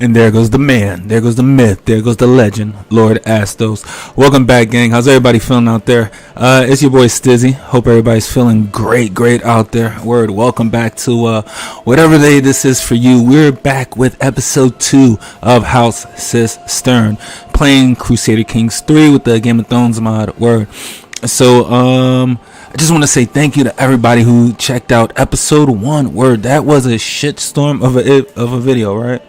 And there goes the man, there goes the myth, there goes the legend, Lord Astos. Welcome back, gang. How's everybody feeling out there? It's your boy Stizzy. Hope everybody's feeling great out there. Word, welcome back to whatever day this is for you. We're back with episode 2 of House Systern, playing Crusader Kings 3 with the Game of Thrones mod. Word. So, I just want to say thank you to everybody who checked out episode 1. Word, that was a shitstorm of a video, right?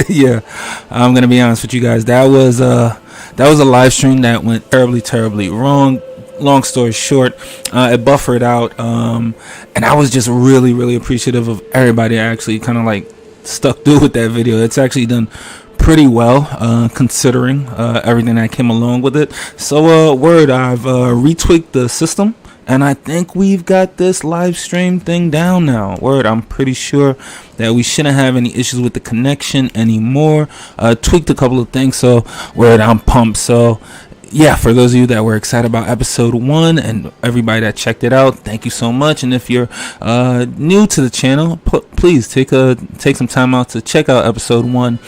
Yeah, I'm gonna be honest with you guys. That was a live stream that went terribly wrong. Long story short, it buffered out, and I was just really appreciative of everybody actually kind of like stuck through with that video. It's actually done pretty well, considering everything that came along with it. So word, I've retweaked the system, and I think we've got this live stream thing down now. Word, I'm pretty sure that we shouldn't have any issues with the connection anymore. Tweaked a couple of things, so word, I'm pumped. So yeah, for those of you that were excited about episode 1 and everybody that checked it out, thank you so much. And if you're new to the channel, please take some time out to check out episode 1.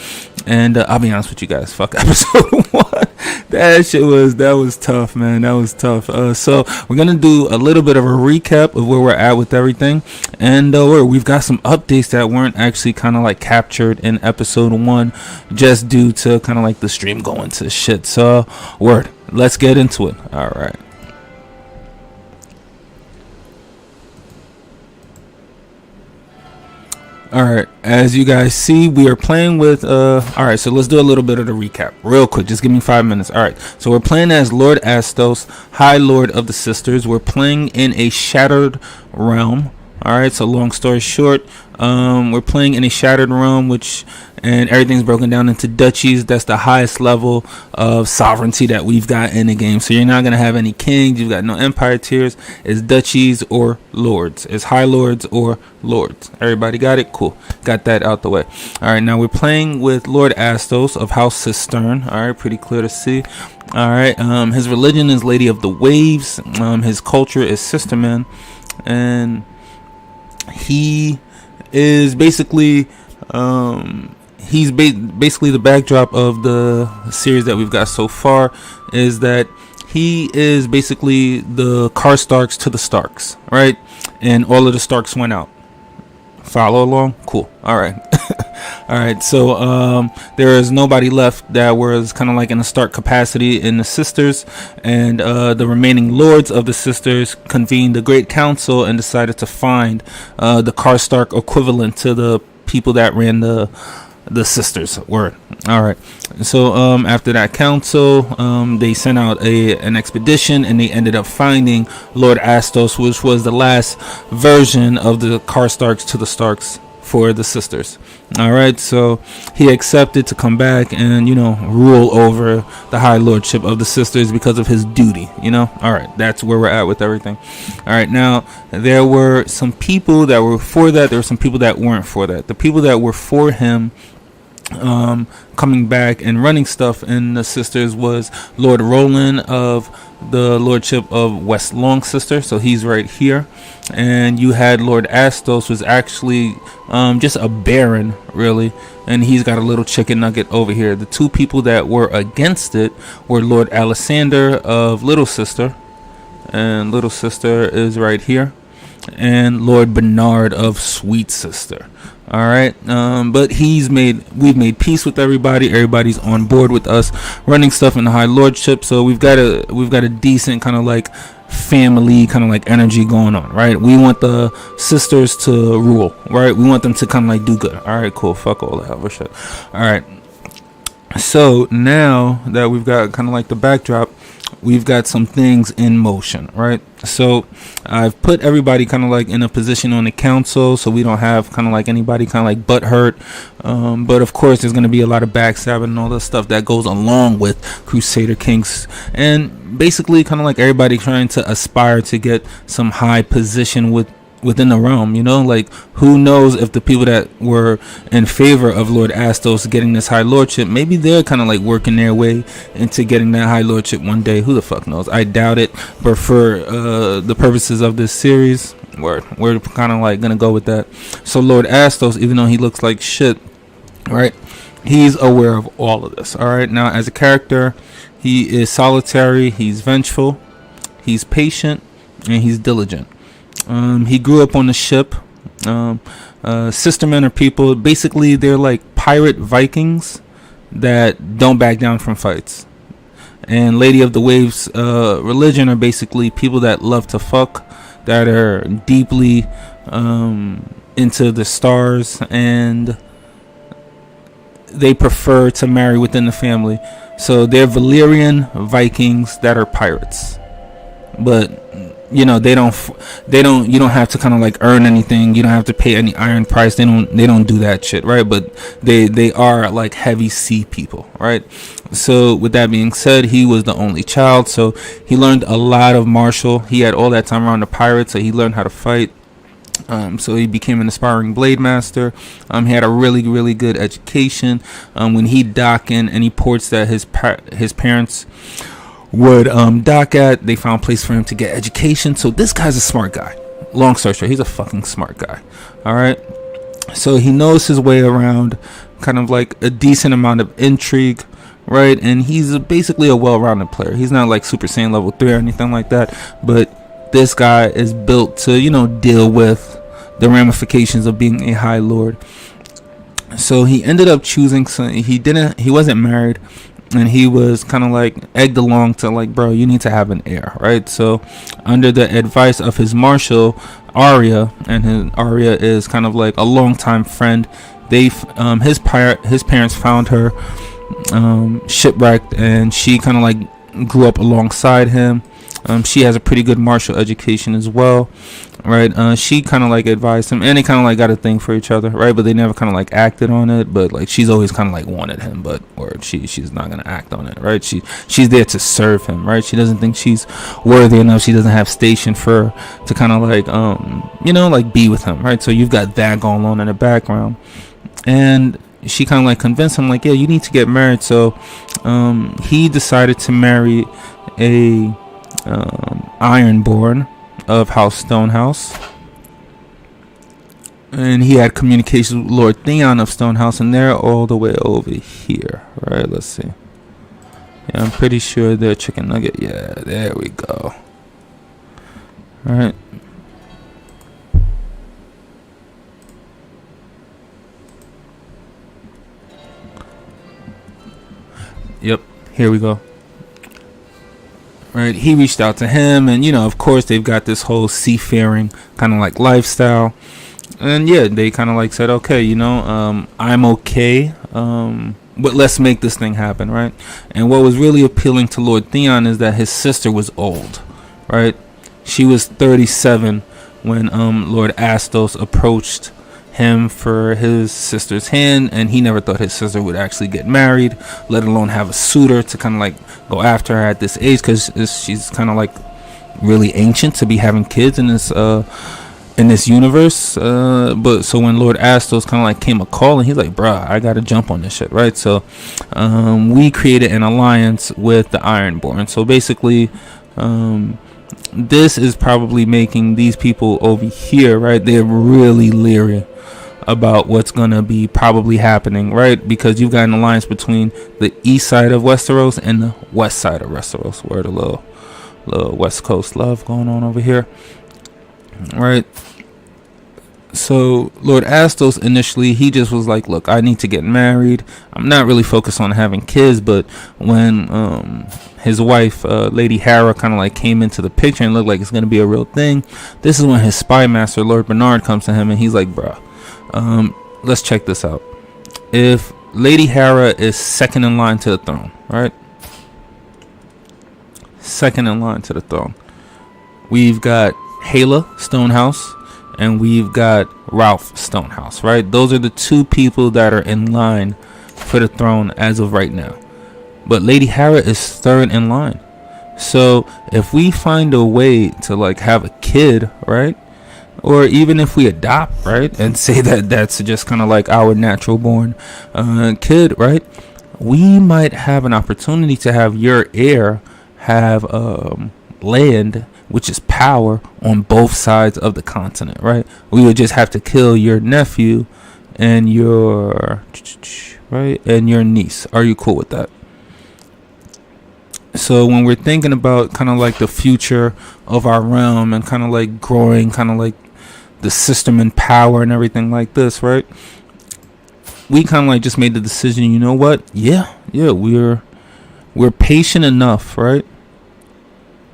And I'll be honest with you guys, fuck episode 1. That was tough, man. That was tough. So we're gonna do a little bit of a recap of where we're at with everything, and we've got some updates that weren't actually kind of like captured in episode 1, just due to kind of like the stream going to shit. So word, let's get into it. All right. Alright, as you guys see, we are playing with alright, so let's do a little bit of the recap real quick. Just give me 5 minutes. Alright, so we're playing as Lord Astos, High Lord of the Sisters. We're playing in a shattered realm. Alright, so long story short, we're playing in a shattered realm, and everything's broken down into duchies. That's the highest level of sovereignty that we've got in the game. So you're not going to have any kings. You've got no empire tiers. It's duchies or lords. It's high lords or lords. Everybody got it? Cool. Got that out the way. All right, now we're playing with Lord Astos of House Systern. All right, pretty clear to see. All right, his religion is Lady of the Waves. His culture is Sisterman. And he is basically... he's basically the backdrop of the series that we've got so far, is that he is basically the Karstarks to the Starks, right? And all of the Starks went out. Follow along? Cool. All right. All right. So there is nobody left that was kind of like in a Stark capacity in the Sisters, and the remaining lords of the Sisters convened a great council and decided to find the Karstark equivalent to the people that ran the Sisters. Word. All right. So after that council, they sent out an expedition, and they ended up finding Lord Astos, which was the last version of the Karstarks to the Starks for the Sisters. All right, so he accepted to come back and, rule over the high lordship of the Sisters because of his duty, all right, that's where we're at with everything. All right, now there were some people that were for that. There were some people that weren't for that. The people that were for him coming back and running stuff in the Sisters was Lord Roland of the lordship of West Longsister, so he's right here. And you had Lord Astos, who's actually just a baron, really, and he's got a little chicken nugget over here. The two people that were against it were Lord Alessander of Little Sister, and Little Sister is right here, and Lord Bernard of Sweet Sister. All right, but we've made peace with everybody. Everybody's on board with us running stuff in the high lordship. So we've got a decent kind of like family kind of like energy going on, right? We want the sisters to rule, right? We want them to kind of like do good. All right, cool. Fuck all that other shit. All right. So now that we've got kind of like the backdrop, we've got some things in motion, right? So I've put everybody kind of like in a position on the council, so we don't have kind of like anybody kind of like butt hurt. But of course, there's going to be a lot of backstabbing and all the stuff that goes along with Crusader Kings, and basically kind of like everybody trying to aspire to get some high position within the realm, like who knows if the people that were in favor of Lord Astos getting this high lordship, maybe they're kind of like working their way into getting that high lordship one day. Who the fuck knows? I doubt it, but for the purposes of this series, we're kind of like gonna go with that. So Lord Astos, even though he looks like shit, right, he's aware of all of this. All right. Now, as a character, he is solitary. He's vengeful. He's patient, and he's diligent. He grew up on the ship. Sistermen are people. Basically, they're like pirate Vikings that don't back down from fights. And Lady of the Waves religion are basically people that love to fuck, that are deeply into the stars, and they prefer to marry within the family. So they're Valyrian Vikings that are pirates. But you know, they don't you don't have to kind of like earn anything. You don't have to pay any iron price. They don't do that shit, right? But they are like heavy sea people, right? So with that being said, he was the only child, so he learned a lot of martial. He had all that time around the pirates, so he learned how to fight. So he became an aspiring blade master. He had a really good education. When he docked in any ports that his parents would dock at, they found a place for him to get education. So this guy's a smart guy. Long story short, he's a fucking smart guy. All right. So he knows his way around, kind of like a decent amount of intrigue, right? And he's basically a well-rounded player. He's not like Super Saiyan level 3 or anything like that, but this guy is built to, you know, deal with the ramifications of being a High Lord. So he ended up choosing he wasn't married, and he was kind of like egged along to like, bro, you need to have an heir, right? So under the advice of his marshal Arya, and Arya is kind of like a longtime friend, his parents found her shipwrecked, and she kind of like grew up alongside him. She has a pretty good martial education as well, right? She kind of like advised him, and they kind of like got a thing for each other, right? But they never kind of like acted on it. But like she's always kind of like wanted him, but she's not gonna act on it, right? She's there to serve him, right? She doesn't think she's worthy enough. She doesn't have station to kind of like like be with him, right? So you've got that going on in the background, and she kind of like convinced him like, yeah, you need to get married. So he decided to marry a Ironborn of House Stonehouse, and he had communications with Lord Theon of Stonehouse, and they're all the way over here, right? Let's see. Yeah, I'm pretty sure they're Chicken Nugget. Yeah, there we go. All right. Yep, here we go. Right, he reached out to him, and of course they've got this whole seafaring kind of like lifestyle, and yeah, they kind of like said, okay, I'm okay, but let's make this thing happen, right? And what was really appealing to Lord Theon is that his sister was old, right? She was 37 when Lord Astos approached him for his sister's hand, and he never thought his sister would actually get married, let alone have a suitor to kind of like go after her at this age, because she's kind of like really ancient to be having kids in this universe. But so when Lord Astos kind of like came a call, and he's like, bruh, I gotta jump on this shit, right? So we created an alliance with the Ironborn. So basically this is probably making these people over here, right, they're really leery about what's gonna be probably happening, right? Because you've got an alliance between the east side of Westeros and the west side of Westeros, where the little West Coast love going on over here, right? So Lord Astos initially, he just was like, look, I need to get married. I'm not really focused on having kids. But when his wife, Lady Hera, kind of like came into the picture and looked like it's gonna be a real thing, this is when his spy master, Lord Bernard, comes to him, and he's like, bruh, let's check this out. If Lady Hera is second in line to the throne, right? Second in line to the throne. We've got Hala Stonehouse, and we've got Ralph Stonehouse, right? Those are the two people that are in line for the throne as of right now. But Lady Hera is third in line. So if we find a way to like have a kid, right? Or even if we adopt, right, and say that that's just kind of like our natural born kid, right, we might have an opportunity to have your heir have land, which is power, on both sides of the continent, right? We would just have to kill your nephew and your right and your niece. Are you cool with that? So when we're thinking about kind of like the future of our realm and kind of like growing, kind of like the system and power and everything like this, right? We kind of like just made the decision, you know what? Yeah, we're patient enough, right?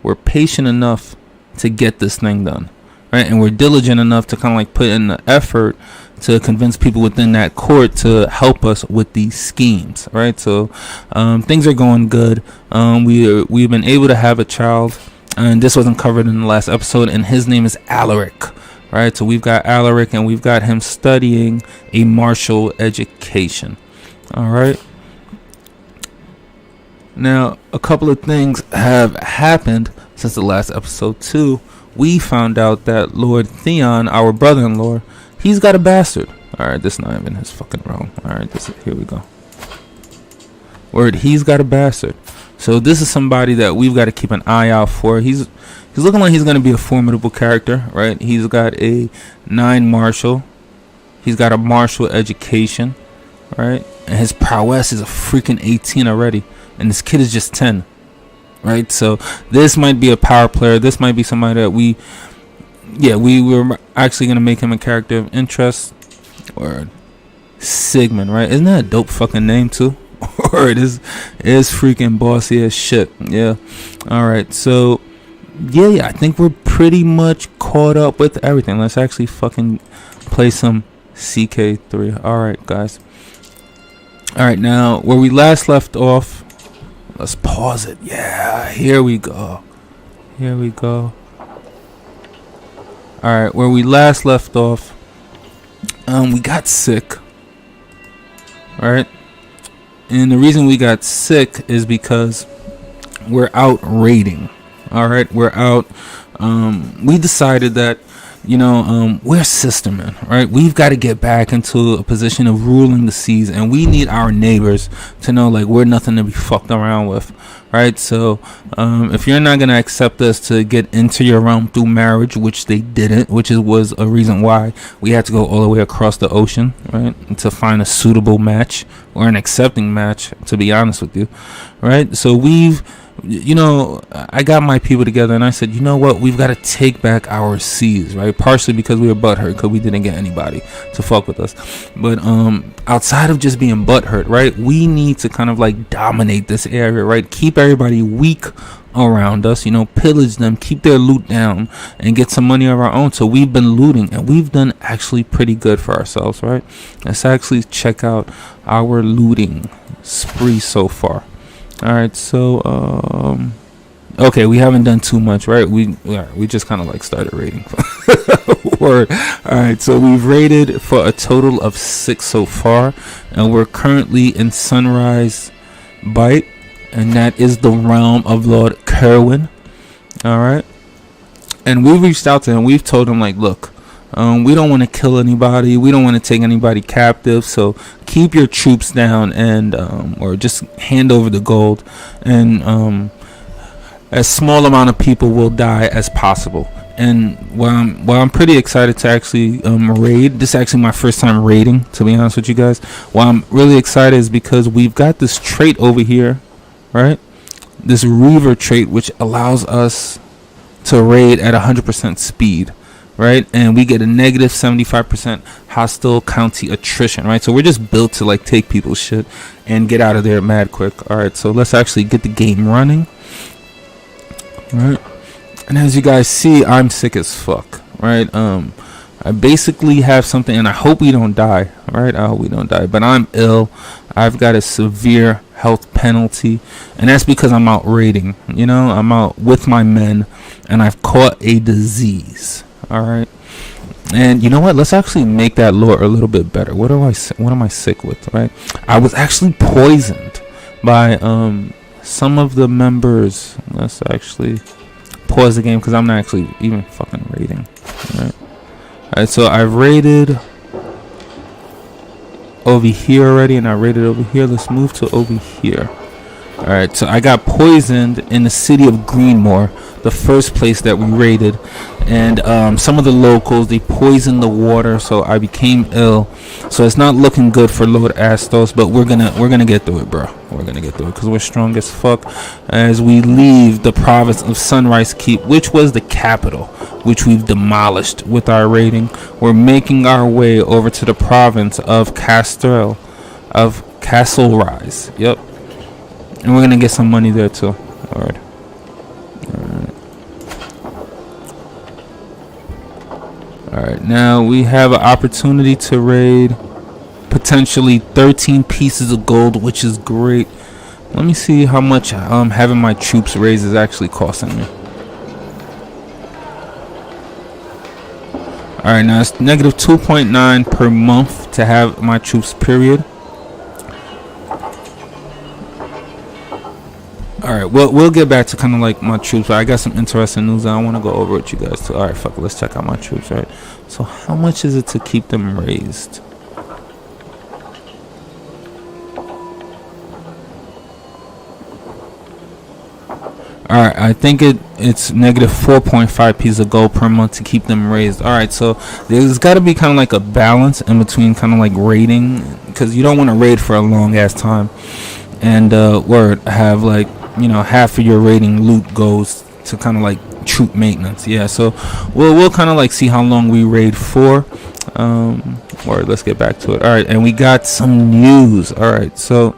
We're patient enough to get this thing done, right? And we're diligent enough to kind of like put in the effort to convince people within that court to help us with these schemes, right? So things are going good. We've been able to have a child, and this wasn't covered in the last episode, and his name is Alaric, right? So we've got Alaric, and we've got him studying a martial education. All right. Now, a couple of things have happened since the last episode too. We found out that Lord Theon, our brother-in-law, he's got a bastard. All right, this is not even his fucking realm. All right, here we go. Word, he's got a bastard. So this is somebody that we've got to keep an eye out for. He's looking like he's going to be a formidable character, right? He's got a 9 martial. He's got a martial education, right? And his prowess is a freaking 18 already. And this kid is just 10, right? So this might be a power player. This might be somebody that we were actually going to make him a character of interest. Or Sigmund, right? Isn't that a dope fucking name too? Or it is freaking bossy as shit. Yeah. All right. So yeah, I think we're pretty much caught up with everything. Let's actually fucking play some CK3. All right, guys. All right, now where we last left off. Let's pause it. Yeah, here we go. Alright, where we last left off, we got sick. Alright? And the reason we got sick is because we're out raiding. Alright, we're out. We decided that, we're sistermen, right? We've got to get back into a position of ruling the seas, and we need our neighbors to know, like, we're nothing to be fucked around with, right? So, if you're not going to accept us to get into your realm through marriage, which they didn't, was a reason why we had to go all the way across the ocean, right? To find a suitable match or an accepting match, to be honest with you, right? So I got my people together and I said, you know what, we've got to take back our seas, right? Partially because we were butthurt because we didn't get anybody to fuck with us. But outside of just being butthurt, right, we need to kind of like dominate this area, right? Keep everybody weak around us, pillage them, keep their loot down, and get some money of our own. So we've been looting, and we've done actually pretty good for ourselves, right? Let's actually check out our looting spree so far. All right, so okay, we haven't done too much, right? We just kind of like started raiding. Word. All right, so we've raided for a total of 6 so far, and we're currently in Sunrise Bite, and that is the realm of Lord Kerwin. All right, and we reached out to him. We've told him, like, look, we don't want to kill anybody. We don't want to take anybody captive. So keep your troops down and or just hand over the gold. And as small amount of people will die as possible. And while I'm pretty excited to actually raid, this is actually my first time raiding, to be honest with you guys. Why I'm really excited is because we've got this trait over here, right? This Reaver trait, which allows us to raid at 100% speed. Right, and we get a negative 75% hostile county attrition, right? So we're just built to like take people's shit and get out of there mad quick. All right, so let's actually get the game running. All right, and as you guys see, I'm sick as fuck, right? I basically have something, and I hope we don't die, right? I hope we don't die, but I'm ill. I've got a severe health penalty, and that's because I'm out raiding. I'm out with my men, and I've caught a disease. All right, and you know what? Let's actually make that lore a little bit better. What am I sick with? Right, I was actually poisoned by some of the members. Let's actually pause the game because I'm not actually even fucking raiding. All right, so I've raided over here already, and I raided over here. Let's move to over here. All right, so I got poisoned in the city of Greenmore, the first place that we raided, and some of the locals, they poisoned the water, so I became ill. So it's not looking good for Lord Astos, but we're gonna get through it, bro. We're gonna get through it because we're strong as fuck. As we leave the province of Sunrise Keep, which was the capital, which we've demolished with our raiding, we're making our way over to the province of Castle Rise. Yep. And we're gonna get some money there too. Alright. Alright, now we have an opportunity to raid potentially 13 pieces of gold, which is great. Let me see how much having my troops raised is actually costing me. Alright, now it's negative 2.9 per month to have my troops, period. Alright, we'll get back to kind of like my troops. I got some interesting news I want to go over with you guys too. Alright, fuck it, let's check out my troops. Alright, so how much is it to keep them raised? Alright, I think it's negative 4.5 pieces of gold per month to keep them raised. Alright, so there's got to be kind of like a balance in between kind of like raiding, because you don't want to raid for a long ass time and have like, you know, half of your raiding loot goes to kind of like troop maintenance. Yeah, so we'll kind of like see how long we raid for. Let's get back to it. All right, and we got some news. All right, so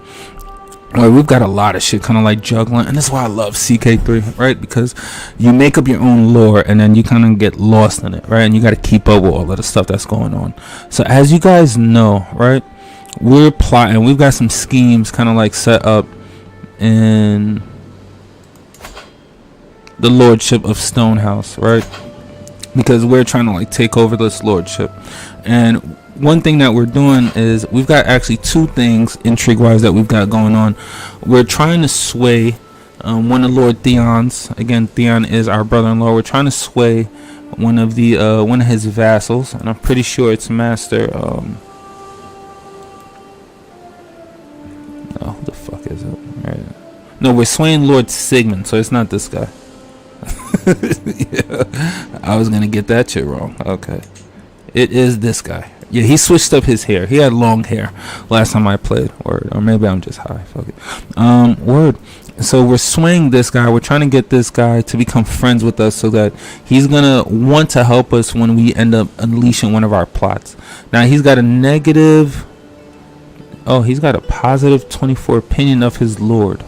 we've got a lot of shit kind of like juggling, and that's why I love CK3, right? Because you make up your own lore and then you kind of get lost in it, right? And you got to keep up with all of the stuff that's going on. So as you guys know, right, we're plotting. We've got some schemes kind of like set up in the lordship of Stonehouse, right? Because we're trying to like take over this lordship. And one thing that we're doing is we've got actually two things intrigue wise that we've got going on. We're trying to sway one of Lord Theon's, again, Theon is our brother-in-law. We're trying to sway one of his vassals, and I'm pretty sure it's Master who the fuck is it? Right. No, we're swaying Lord Sigmund, so it's not this guy. Yeah, I was gonna get that shit wrong. Okay, it is this guy. Yeah, he switched up his hair. He had long hair last time I played. Word, or maybe I'm just high. Fuck it. Word. So we're swaying this guy. We're trying to get this guy to become friends with us so that he's gonna want to help us when we end up unleashing one of our plots. Now he's got a negative. Oh, he's got a positive 24 opinion of his lord.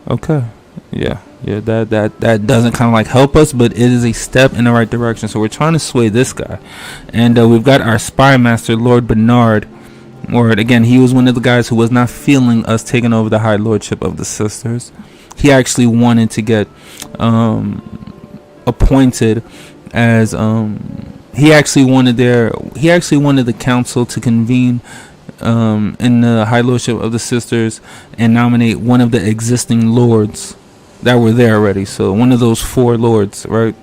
Okay. Yeah, that doesn't kind of like help us, but it is a step in the right direction. So we're trying to sway this guy, and we've got our spy master, Lord Bernard. Or again, he was one of the guys who was not feeling us taking over the high lordship of the sisters. He actually wanted to get appointed as he actually wanted the council to convene in the high lordship of the sisters and nominate one of the existing lords that were there already. So one of those four lords, right?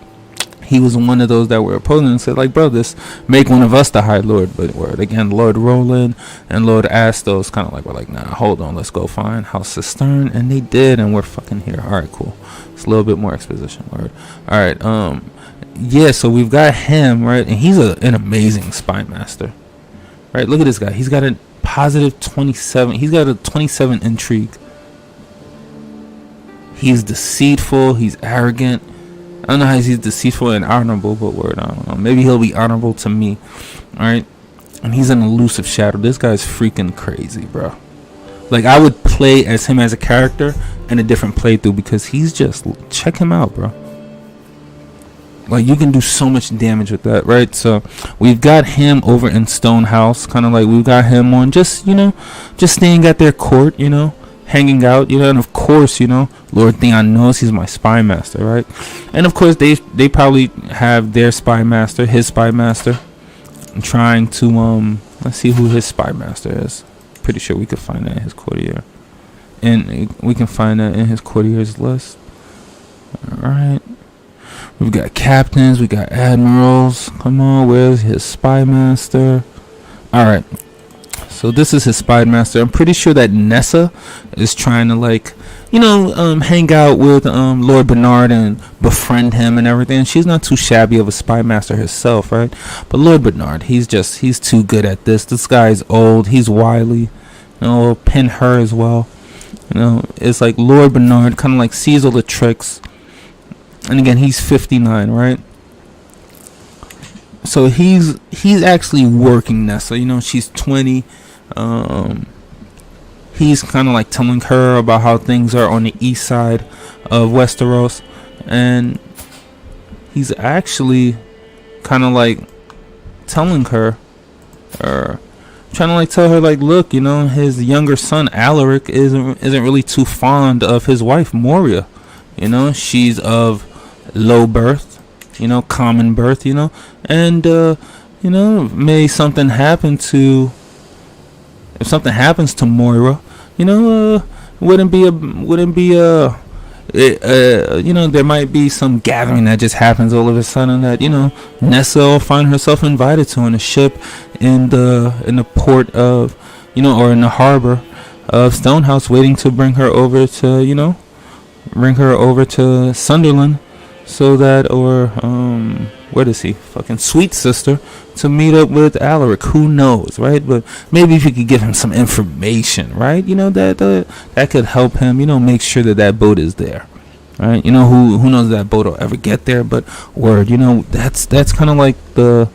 He was one of those that were opposing and said, like, bro, this make one of us the high lord. But again, Lord Roland and Lord Astos kind of like, we're like, nah, hold on, let's go find House Systern. And they did, and we're fucking here. All right, cool. It's a little bit more exposition. Word. All right, yeah, so we've got him, right? And he's an amazing spy master. Right, look at this guy. He's got a positive 27. He's got a 27 intrigue. He's deceitful. He's arrogant. I don't know how he's deceitful and honorable, but word, I don't know. Maybe he'll be honorable to me. Alright? And he's an elusive shadow. This guy's freaking crazy, bro. Like, I would play as him as a character in a different playthrough because he's just... Check him out, bro. Like, you can do so much damage with that, right? So, we've got him over in Stonehouse. Kind of like, we've got him on just, you know, just staying at their court, you know. Hanging out, you know, and of course, you know, Lord Theon knows he's my spy master, right? And of course, they probably have their spy master, his spy master, trying to let's see who his spy master is. Pretty sure we could find that in his courtier, and we can find that in his courtier's list. All right, we've got captains, we got admirals. Come on, where's his spy master? All right. So this is his spy master. I'm pretty sure that Nessa is trying to like, hang out with Lord Bernard and befriend him and everything. She's not too shabby of a spy master herself, right? But Lord Bernard, he's too good at this. This guy's old. He's wily. Pin her as well. It's like Lord Bernard kind of like sees all the tricks. And again, he's 59, right? So he's actually working Nessa. She's 20. He's kind of like telling her about how things are on the east side of Westeros, and he's actually kind of like telling her, or trying to like tell her, like, look, his younger son Alaric isn't really too fond of his wife Moria. She's of low birth, common birth, and may something happen to. If something happens to Moira, wouldn't be there might be some gathering that just happens all of a sudden that Nessa will find herself invited to on a ship in the port of or in the harbor of Stonehouse, waiting to bring her over to Sunderland, so that, or what is he, fucking Sweet Sister, to meet up with Alaric. Who knows, right? But maybe if you could give him some information, right? That could help him, make sure that boat is there, right? Who knows that boat will ever get there? But word, that's kind of like the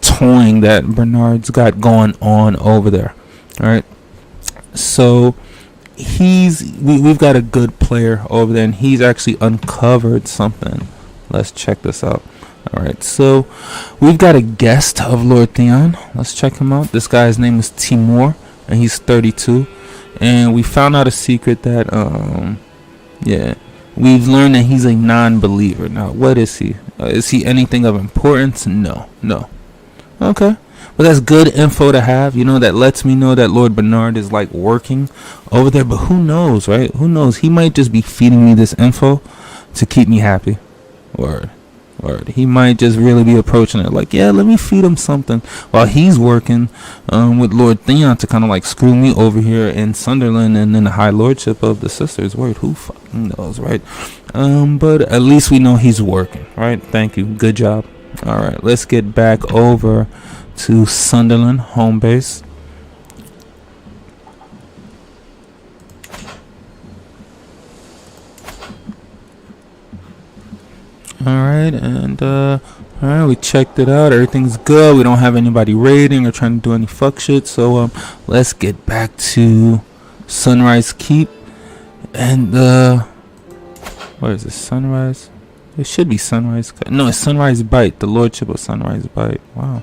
toying that Bernard's got going on over there, all right? So we've got a good player over there, and he's actually uncovered something. Let's check this out. All right, so we've got a guest of Lord Theon. Let's check him out. This guy's name is Timur, and he's 32. And we found out a secret that we've learned that he's a non-believer. Now, what is he? Is he anything of importance? No. Okay. But that's good info to have, that lets me know that Lord Bernard is like working over there. But who knows, right? Who knows? He might just be feeding me this info to keep me happy. Word. He might just really be approaching it like, yeah, let me feed him something while he's working with Lord Theon to kind of like screw me over here in Sunderland and in the high lordship of the sisters. Word, who fucking knows, right? But at least we know he's working, right? Thank you. Good job. All right, let's get back over to Sunderland, home base. Alright, and alright, we checked it out. Everything's good. We don't have anybody raiding or trying to do any fuck shit. So let's get back to Sunrise Keep. And what is this? Sunrise? It should be Sunrise. No, it's Sunrise Bite. The Lordship of Sunrise Bite. Wow.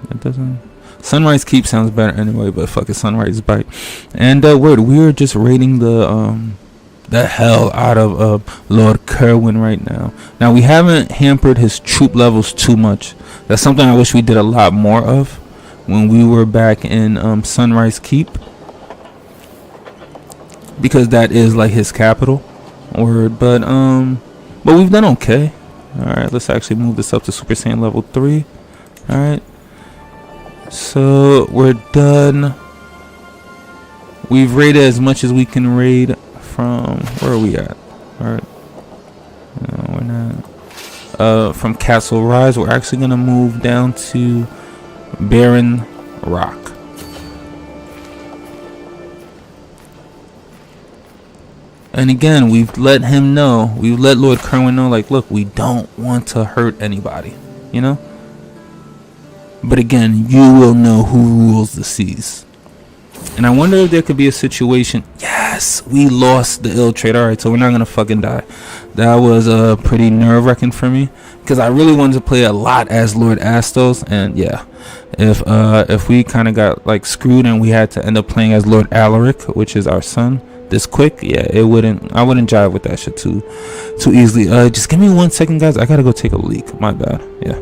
That doesn't. Sunrise Keep sounds better anyway, but fuck it, Sunrise Bite. And word, we are just raiding the hell out of Lord Kerwin right now. Now, we haven't hampered his troop levels too much. That's something I wish we did a lot more of when we were back in Sunrise Keep, because that is like his capital. Word, but we've done okay. All right, let's actually move this up to Super Saiyan level 3. All right, so we're done. We've raided as much as we can raid from, where are we at? All right, no, we're not. From Castle Rise, we're actually gonna move down to Barren Rock. And again, we've let him know, we've let Lord Kerwin know, like, look, we don't want to hurt anybody, you know? But again, you will know who rules the seas. And I wonder if there could be a situation. Yes, we lost the ill trade. All right, so we're not going to fucking die. That was pretty nerve-wracking for me, because I really wanted to play a lot as Lord Astos. And yeah, if we kind of got like screwed and we had to end up playing as Lord Alaric, which is our son, this quick, yeah, I wouldn't jive with that shit too easily. Just give me 1 second, guys. I gotta go take a leak. My bad. Yeah.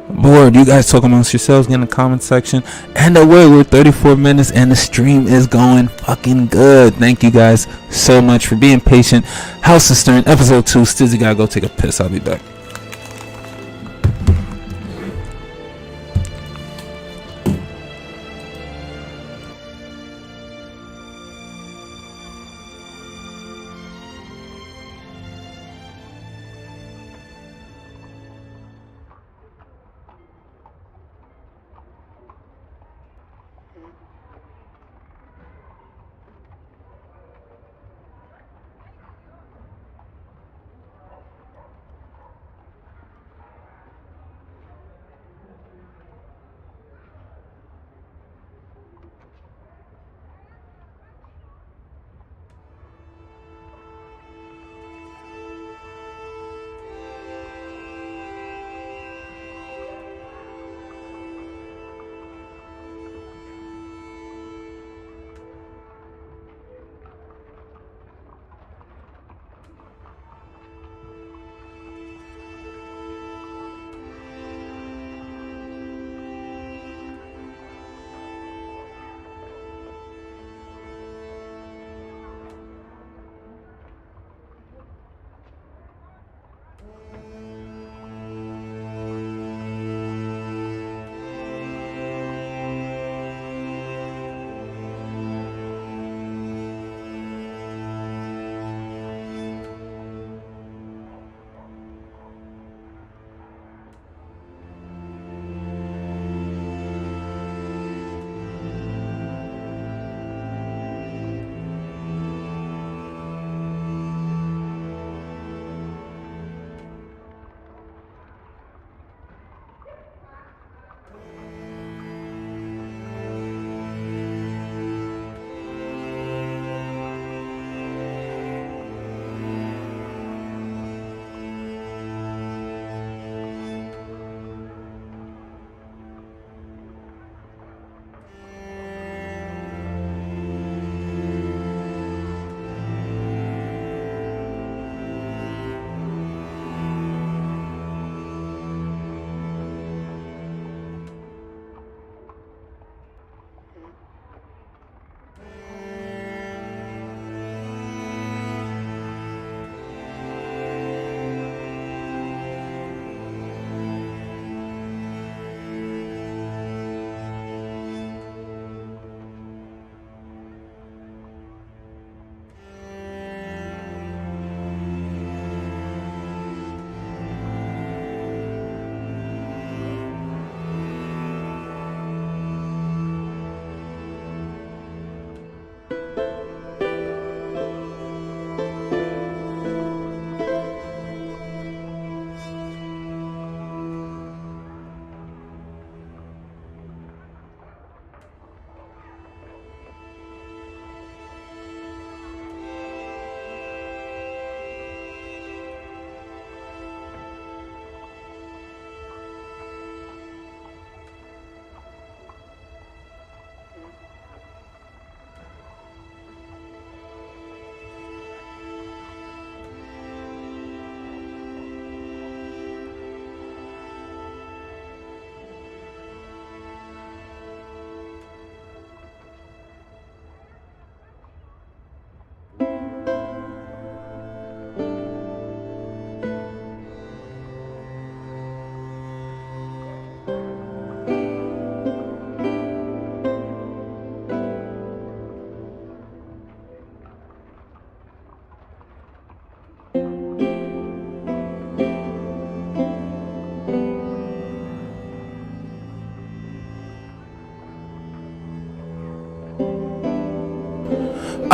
Bored, you guys talk amongst yourselves, get in the comment section. And we're 34 minutes and the stream is going fucking good. Thank you guys so much for being patient. House Systern, episode 2. Stizzy gotta go take a piss. I'll be back.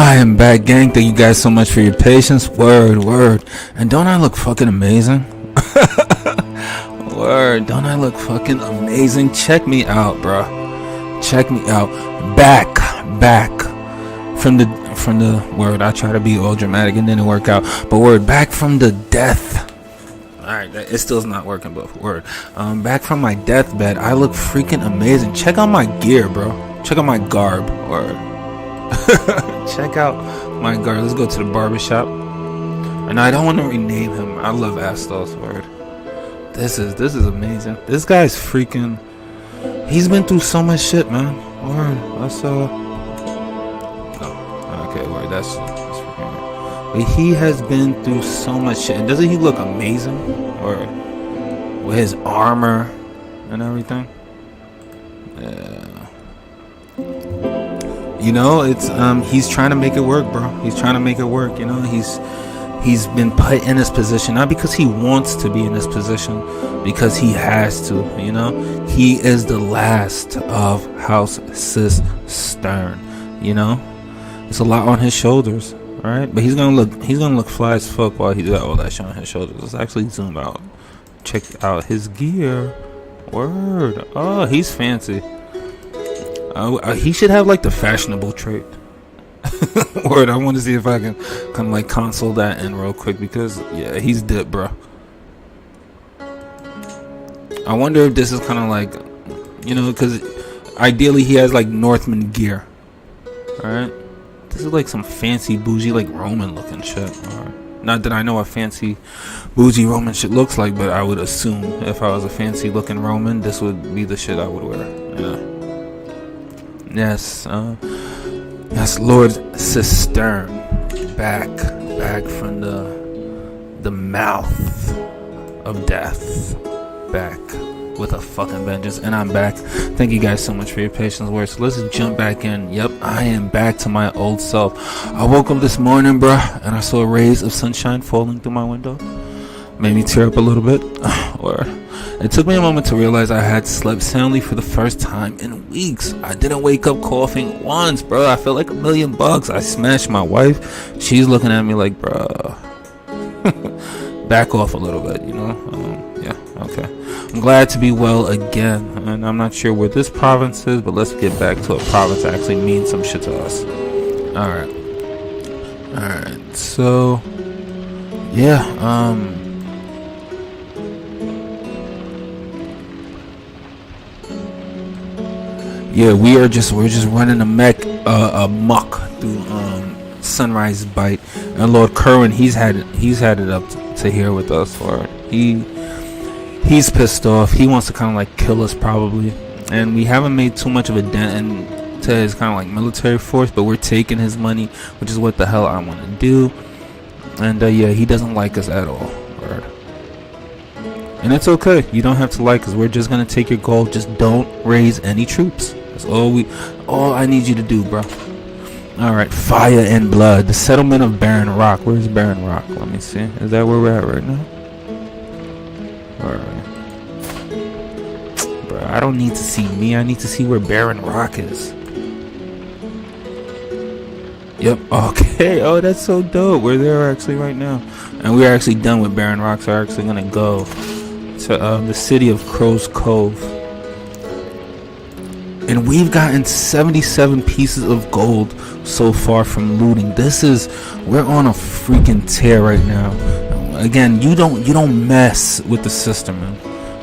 I am back, gang. Thank you guys so much for your patience. Word. And don't I look fucking amazing? Word. Don't I look fucking amazing? Check me out, bro. Check me out. Back from the word. I try to be all dramatic and didn't work out. But word, back from the death. Alright, it still's not working, but word. Back from my deathbed. I look freaking amazing. Check out my gear, bro. Check out my garb. Word. Check out my garb. Let's go to the barbershop. And I don't want to rename him. I love Astos. Word. This is amazing. This guy's freaking. He's been through so much shit, man. Word. That's okay. Word. That's freaking. But he has been through so much shit. And doesn't he look amazing? Or with his armor and everything. Yeah. You know, it's he's trying to make it work, bro. He's trying to make it work. You know, he's been put in this position not because he wants to be in this position, because he has to. You know, he is the last of House Systern. You know, it's a lot on his shoulders, right? But he's gonna look fly as fuck while he does all that shit on his shoulders. Let's actually zoom out, check out his gear. Word. Oh, he's fancy. He should have like the fashionable trait. Word. I want to see if I can kind of like console that in real quick, because yeah, he's dip, bro. I wonder if this is kind of like, you know, because ideally he has like Northman gear. All right, this is like some fancy bougie like Roman looking shit. Not that I know what fancy bougie Roman shit looks like, but I would assume if I was a fancy looking Roman, this would be the shit I would wear. Yeah. Yes, Lord Systern, back from the mouth of death, back with a fucking vengeance, and I'm back. Thank you guys so much for your patience. So let's jump back in. Yep, I am back to my old self. I woke up this morning, bruh, and I saw rays of sunshine falling through my window. Made me tear up a little bit. Or it took me a moment to realize I had slept soundly for the first time in weeks. I didn't wake up coughing once, bro. I felt like $1,000,000. I smashed my wife. She's looking at me like, bro, back off a little bit, you know? Yeah, okay. I'm glad to be well again. And I'm not sure where this province is, but let's get back to a province that actually means some shit to us. Alright. So, yeah, yeah, we're just running amok through Sunrise Bite, and Lord Kerwin, he's had it up to here with us, or he's pissed off. He wants to kind of like kill us probably, and we haven't made too much of a dent into his kind of like military force, but we're taking his money, which is what the hell I want to do. And yeah, he doesn't like us at all. Word. And it's okay. You don't have to like us. We're just gonna take your gold. Just don't raise any troops. That's all I need you to do, bro. Alright, fire and blood. The settlement of Barren Rock. Where's Barren Rock? Let me see. Is that where we're at right now? Alright. Bro, I don't need to see me. I need to see where Barren Rock is. Yep. Okay. Oh, that's so dope. We're there actually right now. And we're actually done with Barren Rock, so we're actually going to go to the city of Crow's Cove. And we've gotten 77 pieces of gold so far from looting. We're on a freaking tear right now. Again, you don't mess with the system, man.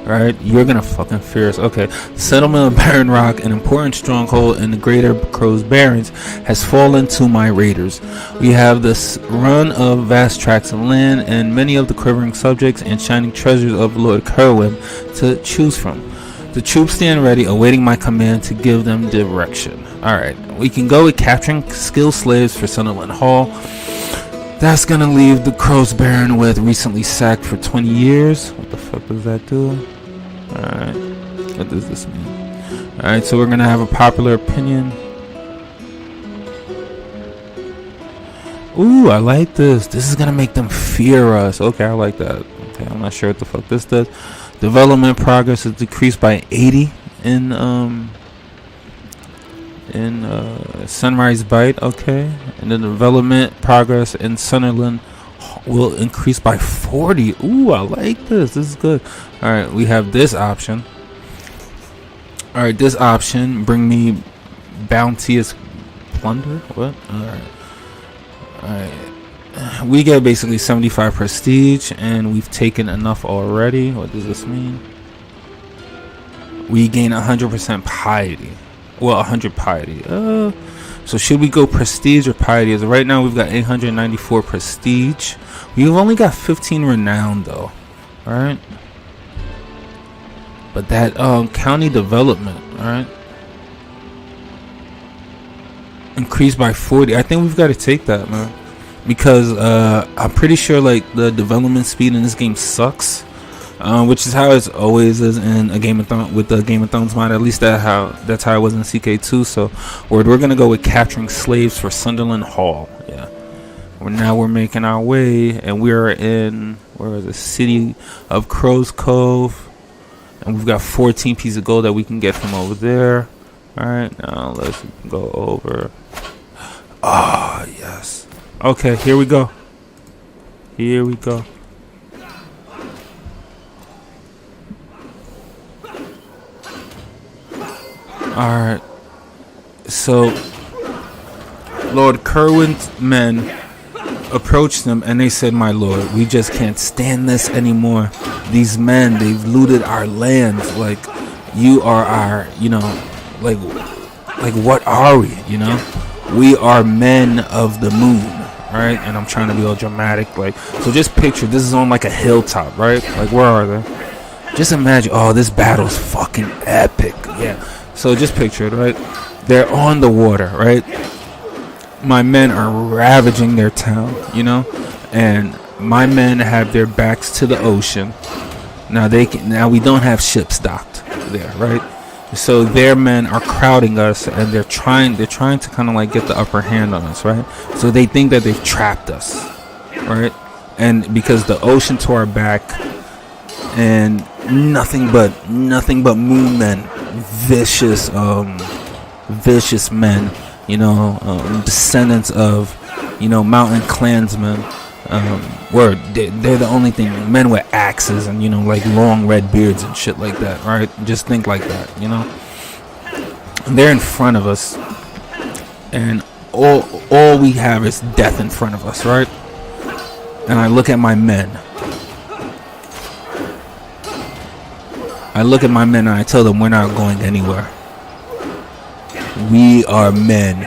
Alright, you're gonna fucking fear us. Okay, settlement of Barren Rock, an important stronghold in the greater Crow's Barrens, has fallen to my raiders. We have this run of vast tracts of land and many of the quivering subjects and shining treasures of Lord Kerwin to choose from. The troops stand ready, awaiting my command to give them direction. Alright, we can go with capturing skilled slaves for Sunderland Hall. That's gonna leave the Crow's Baron with recently sacked for 20 years. What the fuck does that do? Alright, what does this mean? Alright, so we're gonna have a popular opinion. Ooh, I like this. This is gonna make them fear us. Okay, I like that. Okay, I'm not sure what the fuck this does. Development progress is decreased by 80 in in Sunrise Bite, okay. And the development progress in Sunderland will increase by 40. Ooh, I like this. This is good. All right, we have this option. All right, this option bring me bounteous plunder. What? All right. We get basically 75 prestige, and we've taken enough already. What does this mean? We gain 100% piety. Well, 100 piety. So should we go prestige or piety? As of right now, we've got 894 prestige. We've only got 15 renown, though. All right. But that county development, all right, increased by 40. I think we've got to take that, man, because I'm pretty sure like the development speed in this game sucks. Which is how it always is in a Game of Thrones, with the Game of Thrones mod. At least that's how it was in CK2. So we're gonna go with capturing slaves for Sunderland Hall. Yeah. We're making our way, and we're in the city of Crow's Cove, and we've got 14 pieces of gold that we can get from over there. All right, now let's go over. Ah, yes. Okay, here we go. Here we go. Alright, so Lord Kerwin's men approached them and they said, "My lord, we just can't stand this anymore. These men, they've looted our lands. Like, you are our, like what are we, We are men of the moon," right? And I'm trying to be all dramatic, like, so just picture, this is on like a hilltop, right? Like, where are they? Just imagine, oh, this battle's fucking epic, yeah. So just picture it, right? They're on the water, right? My men are ravaging their town, and my men have their backs to the ocean. Now we don't have ships docked there, right? So their men are crowding us, and they're trying to kind of like get the upper hand on us, right? So they think that they've trapped us, right? And because the ocean to our back, and nothing but moon men, vicious men, descendants of, mountain clansmen. They're the only thing, men with axes and, like long red beards and shit like that, right? Just think like that, And they're in front of us, and all we have is death in front of us, right? And I look at my men. And I tell them we're not going anywhere. We are men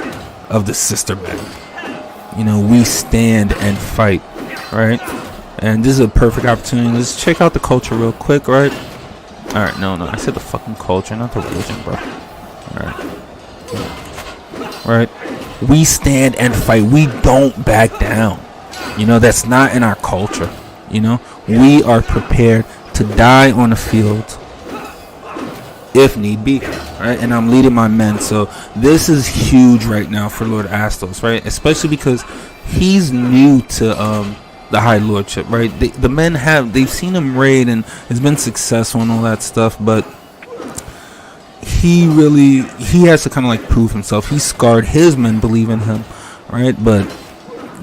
of the sister men. We stand and fight, right? And this is a perfect opportunity. Let's check out the culture real quick, right? Alright, no, I said the fucking culture, not the religion, bro. Alright. Right? We stand and fight. We don't back down. That's not in our culture. We are prepared to die on the field if need be, right? And I'm leading my men, so this is huge right now for Lord Astos, right? Especially because he's new to the High Lordship, right? The men they've seen him raid, and it's been successful and all that stuff, but he has to kind of like prove himself. He scarred his men, believe in him, right? But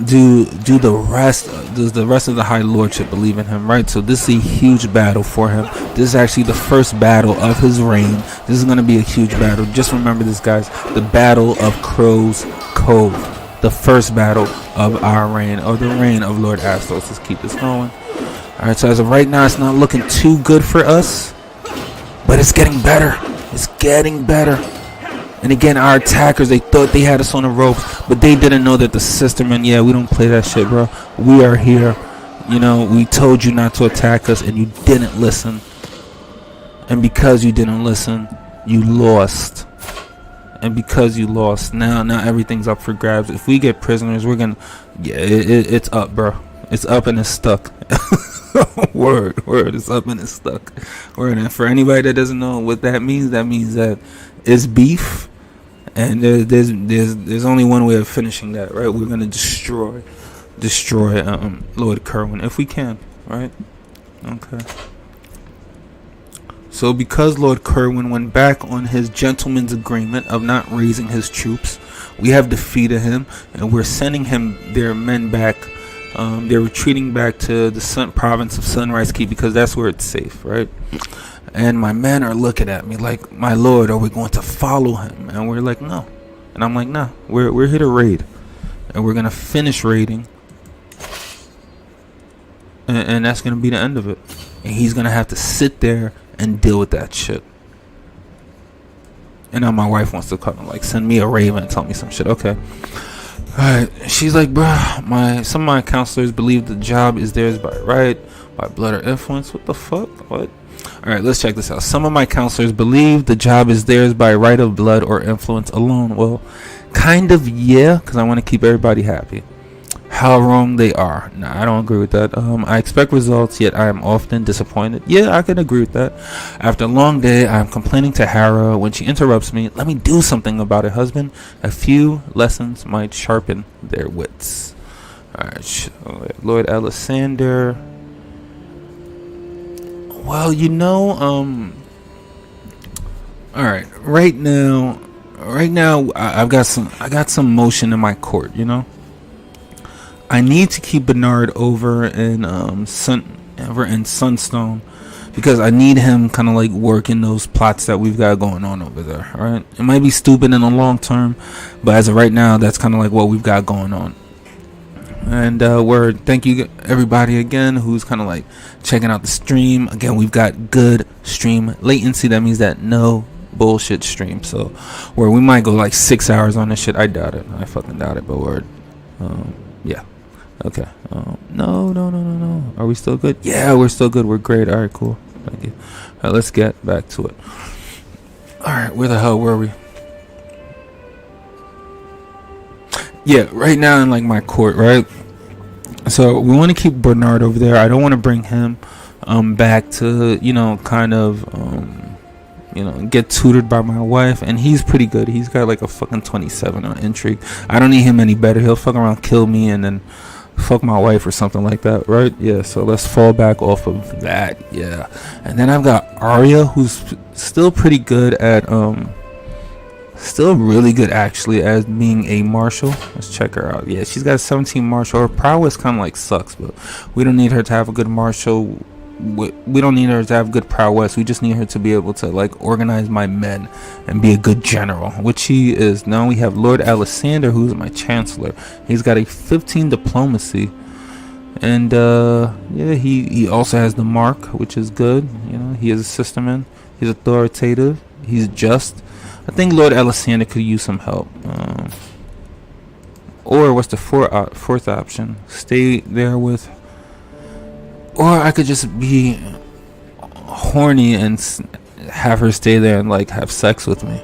does the rest of the High Lordship believe in him, right? So this is a huge battle for him. This is actually the first battle of his reign. This is going to be a huge battle. Just remember this, guys. The Battle of Crow's Cove. The first battle of our reign, of the reign of Lord Astos. Let's keep this going. Alright, so as of right now, it's not looking too good for us, but it's getting better. It's getting better. And again, our attackers, they thought they had us on the ropes, but they didn't know that the sistermen, we don't play that shit, bro. We are here. We told you not to attack us, and you didn't listen. And because you didn't listen, you lost. And because you lost, now everything's up for grabs. If we get prisoners, we're gonna, it's up, bro. It's up and it's stuck. Word, it's up and it's stuck. Word. And for anybody that doesn't know what that means that it's beef. And there's only one way of finishing that, right? We're gonna destroy Lord Kerwin if we can, right? Okay. So because Lord Kerwin went back on his gentleman's agreement of not raising his troops, we have defeated him, and we're sending their men back. They're retreating back to the province of Sunrise Key because that's where it's safe, right? And my men are looking at me like, my lord, are we going to follow him? And we're like, no. And I'm like, nah, we're here to raid, and we're gonna finish raiding, and that's gonna be the end of it. And he's gonna have to sit there and deal with that shit. And now my wife wants to come and like send me a raven and tell me some shit. Okay. Alright. She's like, bruh, some of my counselors believe the job is theirs by right, by blood or influence. What the fuck? What? Alright, let's check this out. Some of my counselors believe the job is theirs by right of blood or influence alone. Well, kind of, yeah, because I want to keep everybody happy. How wrong they are. Nah, I don't agree with that. I expect results, yet I am often disappointed. Yeah, I can agree with that. After a long day, I'm complaining to Hera when she interrupts me. Let me do something about it, husband. A few lessons might sharpen their wits. Alright, Lord Alessander. Well, alright, right now I got some motion in my court, I need to keep Bernard over in Sunstone because I need him kind of like working those plots that we've got going on over there. All right, it might be stupid in the long term, but as of right now, that's kind of like what we've got going on. And thank you everybody again who's kind of like checking out the stream. Again, we've got good stream latency. That means that no bullshit stream. So where we might go like 6 hours on this shit. I doubt it. I fucking doubt it. But yeah. Okay. No. Are we still good? Yeah, we're still good. We're great. All right, cool. Thank you. All right, let's get back to it. All right, where the hell were we? Yeah, right now in like my court, right? So we want to keep Bernard over there. I don't want to bring him back to, get tutored by my wife, and he's pretty good. He's got like a fucking 27 on intrigue. I don't need him any better. He'll fuck around, kill me, and then fuck my wife or something like that, right? Yeah, so let's fall back off of that. Yeah. And then I've got Arya, who's still pretty good at still really good actually as being a marshal. Let's check her out. Yeah, she's got 17 marshal. Her prowess kind of like sucks, but we don't need her to have a good marshal. We don't need her to have good prowess. We just need her to be able to like organize my men and be a good general, which she is. Now we have Lord Alessander, who's my chancellor. He's got a 15 diplomacy, and he also has the mark, which is good. He is a systerman. He's authoritative. He's just. I think Lord Alessander could use some help. Or what's the fourth option? Stay there with. Or I could just be horny and have her stay there and like have sex with me.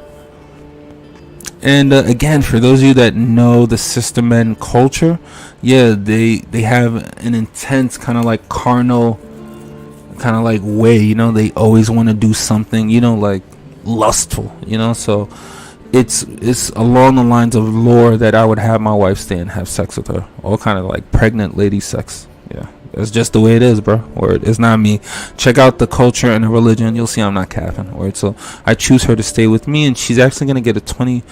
And again, for those of you that know the Sistermen culture, yeah, they have an intense kind of like carnal kind of like way. They always want to do something, like lustful. So it's along the lines of lore that I would have my wife stay and have sex with her, all kind of like pregnant lady sex. Yeah. That's just the way it is, bro. Or it's not me. Check out the culture and the religion. You'll see I'm not capping. Or so I choose her to stay with me, and she's actually gonna get a 20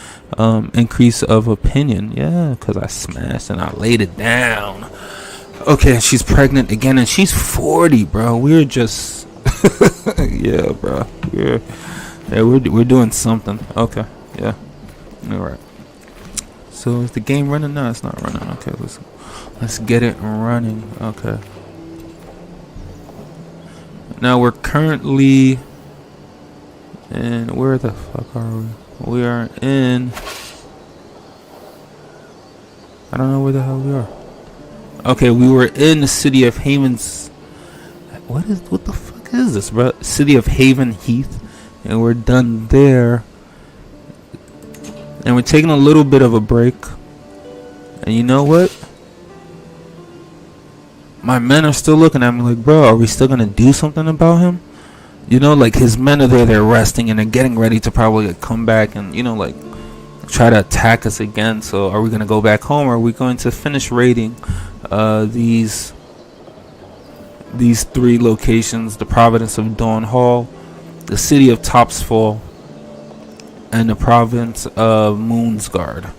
increase of opinion. Yeah, because I smashed and I laid it down. Okay, she's pregnant again, and she's 40, bro. We're just yeah, bro. We're doing something. Okay, yeah. All right. So is the game running? No, it's not running. Okay, let's get it running. Okay. Now we're currently in, where the fuck are we? We are in, I don't know where the hell we are. Okay, we were in the city of Haven's. What the fuck is this, bro? City of Haven Heath, and we're done there. And we're taking a little bit of a break. And you know what? My men are still looking at me like, bro, are we still gonna do something about him? Like his men are there, they're resting, and they're getting ready to probably come back and, like try to attack us again. So are we gonna go back home, or are we going to finish raiding these three locations: the Providence of Dawn Hall, the city of Topsfall, and the province of Moonsguard.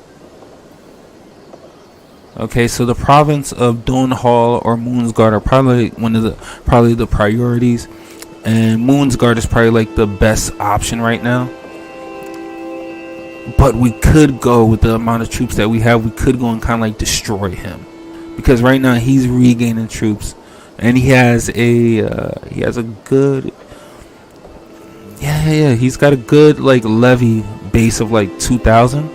Okay, so the province of Dawnhall or Moonsguard are probably probably the priorities, and Moonsguard is probably like the best option right now. But we could go with the amount of troops that we have. We could go and kind of like destroy him, because right now he's regaining troops, and he has a good he's got a good like levy base of like 2,000.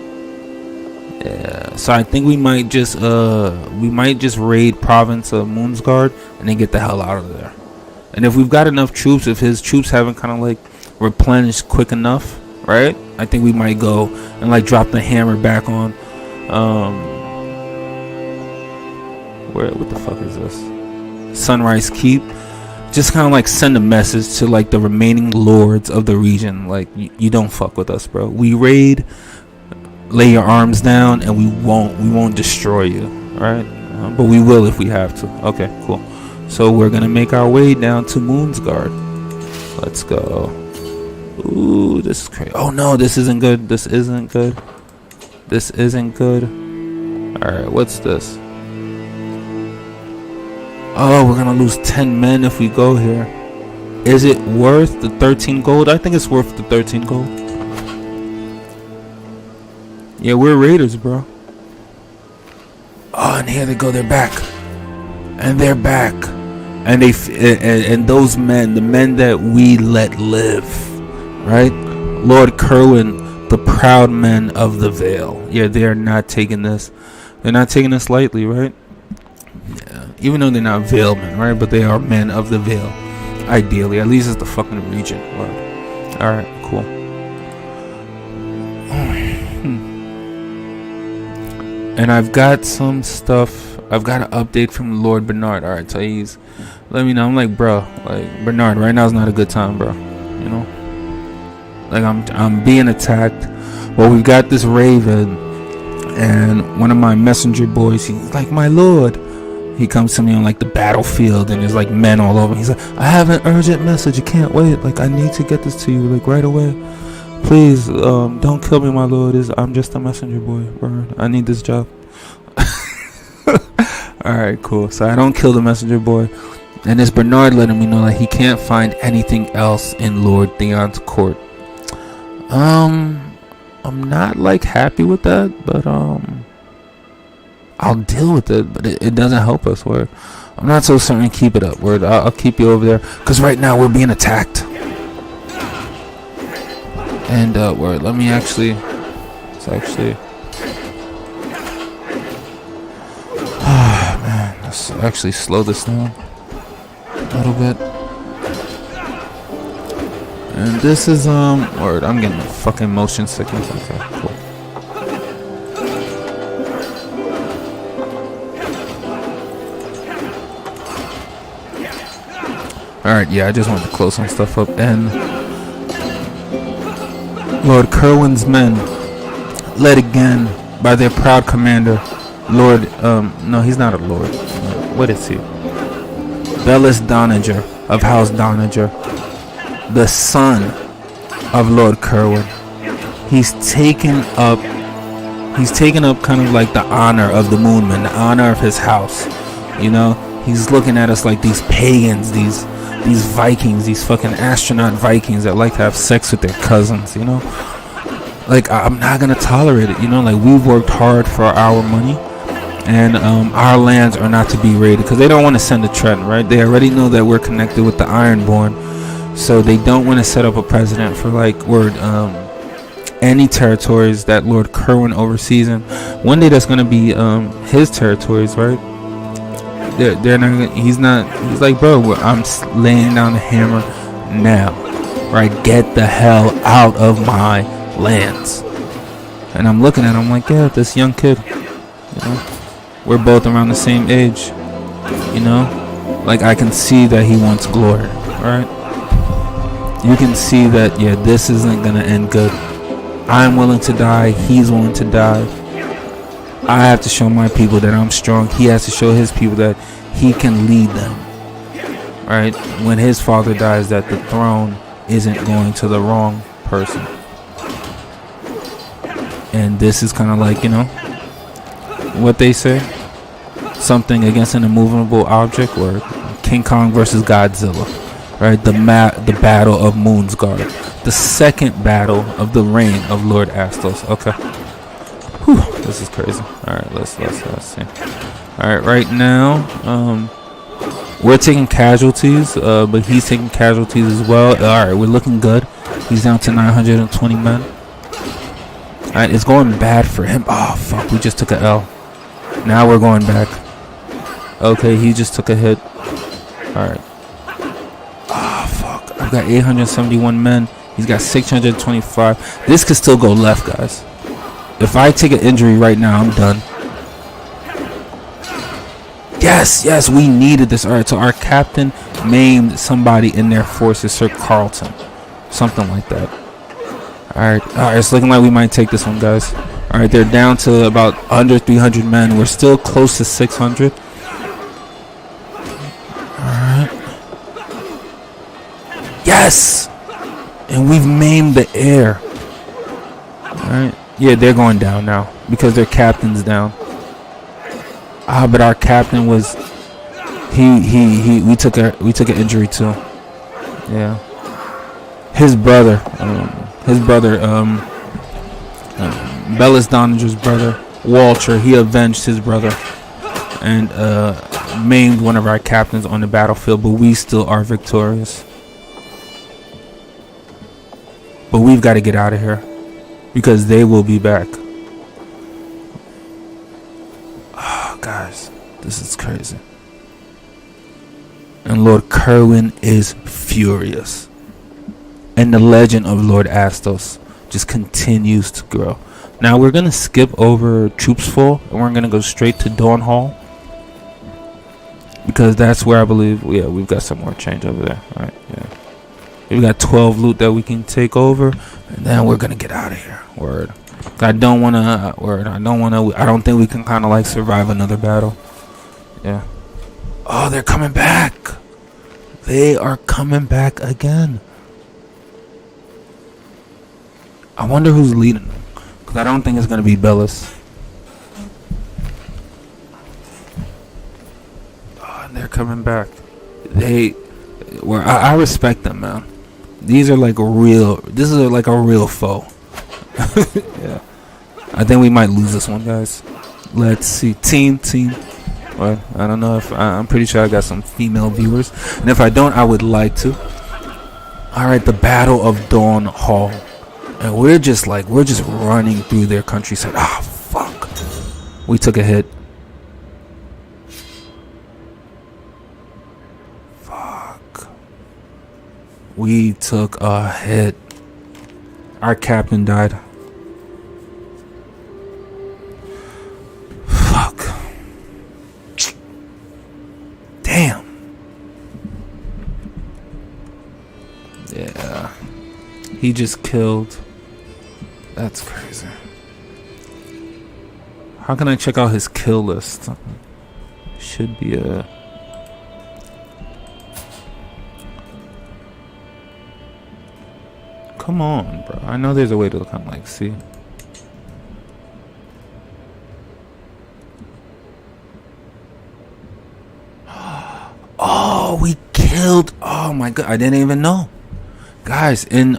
Yeah, so I think we might just raid province of Moonsguard and then get the hell out of there. And if we've got enough troops, if his troops haven't kind of like replenished quick enough, right, I think we might go and like drop the hammer back on what the fuck is this, Sunrise Keep. Just kind of like send a message to like the remaining lords of the region, like you don't fuck with us, bro. We raid, lay your arms down, and we won't destroy you, right? But we will if we have to. Okay, cool. So we're gonna make our way down to Moonsguard. Let's go. Ooh, this is crazy. Oh no, this isn't good. This isn't good. This isn't good. All right, what's this? Oh, we're gonna lose 10 men if we go here. Is it worth the 13 gold? I think it's worth the 13 gold. Yeah, we're raiders, bro. Oh, and here they go. They're back, and they're back, and and those men, the men that we let live, right? Lord Kerwin, the proud men of the Vale. Yeah, they are not taking this. They're not taking this lightly, right? Yeah, even though they're not Vale men, right? But they are men of the Vale. Ideally, at least it's the fucking region. All right, cool. And I've got some stuff. I've got an update from Lord Bernard. All right, so he's let me know. I'm like, bro, like Bernard, right now is not a good time, bro. You know, like I'm being attacked. Well, we've got this raven, and one of my messenger boys, he's like, my lord. He comes to me on like the battlefield, and there's like men all over. He's like, I have an urgent message. I can't wait. Like, I need to get this to you like right away. Please, don't kill me, my lord. I'm just a messenger boy, bro. I need this job. Alright, cool. So I don't kill the messenger boy. And it's Bernard letting me know that he can't find anything else in Lord Theon's court. I'm not like happy with that, but I'll deal with it, but it doesn't help us. Word. I'm not so certain. Keep it up. Word. I'll keep you over there, because right now we're being attacked. And word. Let me actually. It's actually. Man, let's actually slow this down a little bit. And this is word. I'm getting fucking motion sickness. Okay, cool. Alright, yeah, I just wanted to close some stuff up. And Lord Kerwin's men, led again by their proud commander, Lord, no, he's not a lord. What is he? Bellis Donager of House Donager, the son of Lord Kerwin. He's taken up kind of like the honor of the Moonmen, the honor of his house. You know, he's looking at us like these pagans, these Vikings, these fucking astronaut Vikings that like to have sex with their cousins, you know? Like, I'm not gonna tolerate it, you know? Like, we've worked hard for our money, and our lands are not to be raided, because they don't want to send a trend, right? They already know that we're connected with the Ironborn, so they don't want to set up a precedent for, like, any territories that Lord Kerwin oversees, and one day that's gonna be his territories, right? They're not. He's like, bro, I'm laying down the hammer now, right? Get the hell out of my lands. And I'm looking at him like, yeah, this young kid, you know, we're both around the same age, you know, like I can see that he wants glory, right? You can see that, yeah, this isn't gonna end good. I'm willing to die. He's willing to die. I have to show my people that I'm strong. He has to show his people that he can lead them. Right? When his father dies, that the throne isn't going to the wrong person. And this is kind of like, you know, what they say, something against an immovable object, or King Kong versus Godzilla, right? The battle of Moonsguard, the second battle of the reign of Lord Astos. Okay. Whew, this is crazy. All right, let's see. All right, right now, we're taking casualties, but he's taking casualties as well. All right, we're looking good. He's down to 920 men. All right, it's going bad for him. Oh fuck, we just took a L. Now we're going back. Okay, he just took a hit. All right. Oh fuck, I've got 871 men. He's got 625. This could still go left, guys. If I take an injury right now, I'm done. Yes, we needed this. All right, so our captain maimed somebody in their forces, Sir Carlton, something like that. All right, it's looking like we might take this one, guys. All right, they're down to about under 300 men. We're still close to 600. All right. Yes, and we've maimed the air. All right. Yeah, they're going down now because their captain's down. But our captain was we took an injury too. Yeah. His brother, Bellis Donninger's brother, Walter, he avenged his brother and maimed one of our captains on the battlefield, but we still are victorious. But we've got to get out of here, because they will be back. Oh, guys, this is crazy. And Lord Kerwin is furious. And the legend of Lord Astos just continues to grow. Now we're going to skip over Troops Full, and we're going to go straight to Dawn Hall, because that's where I believe, yeah, we've got some more change over there. All right, yeah. We've got 12 loot that we can take over, and then we're gonna get out of here. Word. I don't think we can kind of like survive another battle. Yeah. Oh, they're coming back. They are coming back again. I wonder who's leading them, because I don't think it's gonna be Bellis. Oh, and they're coming back. I respect them, man. These are like this is like a real foe. Yeah. I think we might lose this one, guys. Let's see. Team. Well, I don't know if I'm pretty sure I got some female viewers, and if I don't, I would like to. All right, the Battle of Dawn Hall, and we're just running through their countryside. Ah, fuck. We took a hit. We took a hit. Our captain died. Fuck. Damn. Yeah. He just killed. That's crazy. How can I check out his kill list? Should be a... Come on, bro. I know there's a way to kind of like see. Oh, we killed. Oh my god, I didn't even know. Guys, in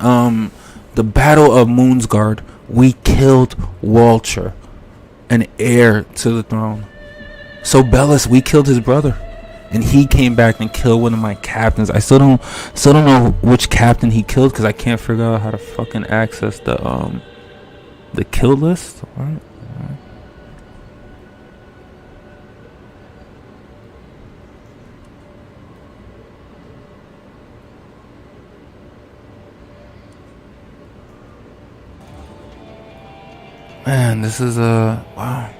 the Battle of Moonsguard, we killed Walter, an heir to the throne. So Bellis, we killed his brother. And he came back and killed one of my captains. I still don't know which captain he killed, because I can't figure out how to fucking access the kill list. All right. Man, this is wow.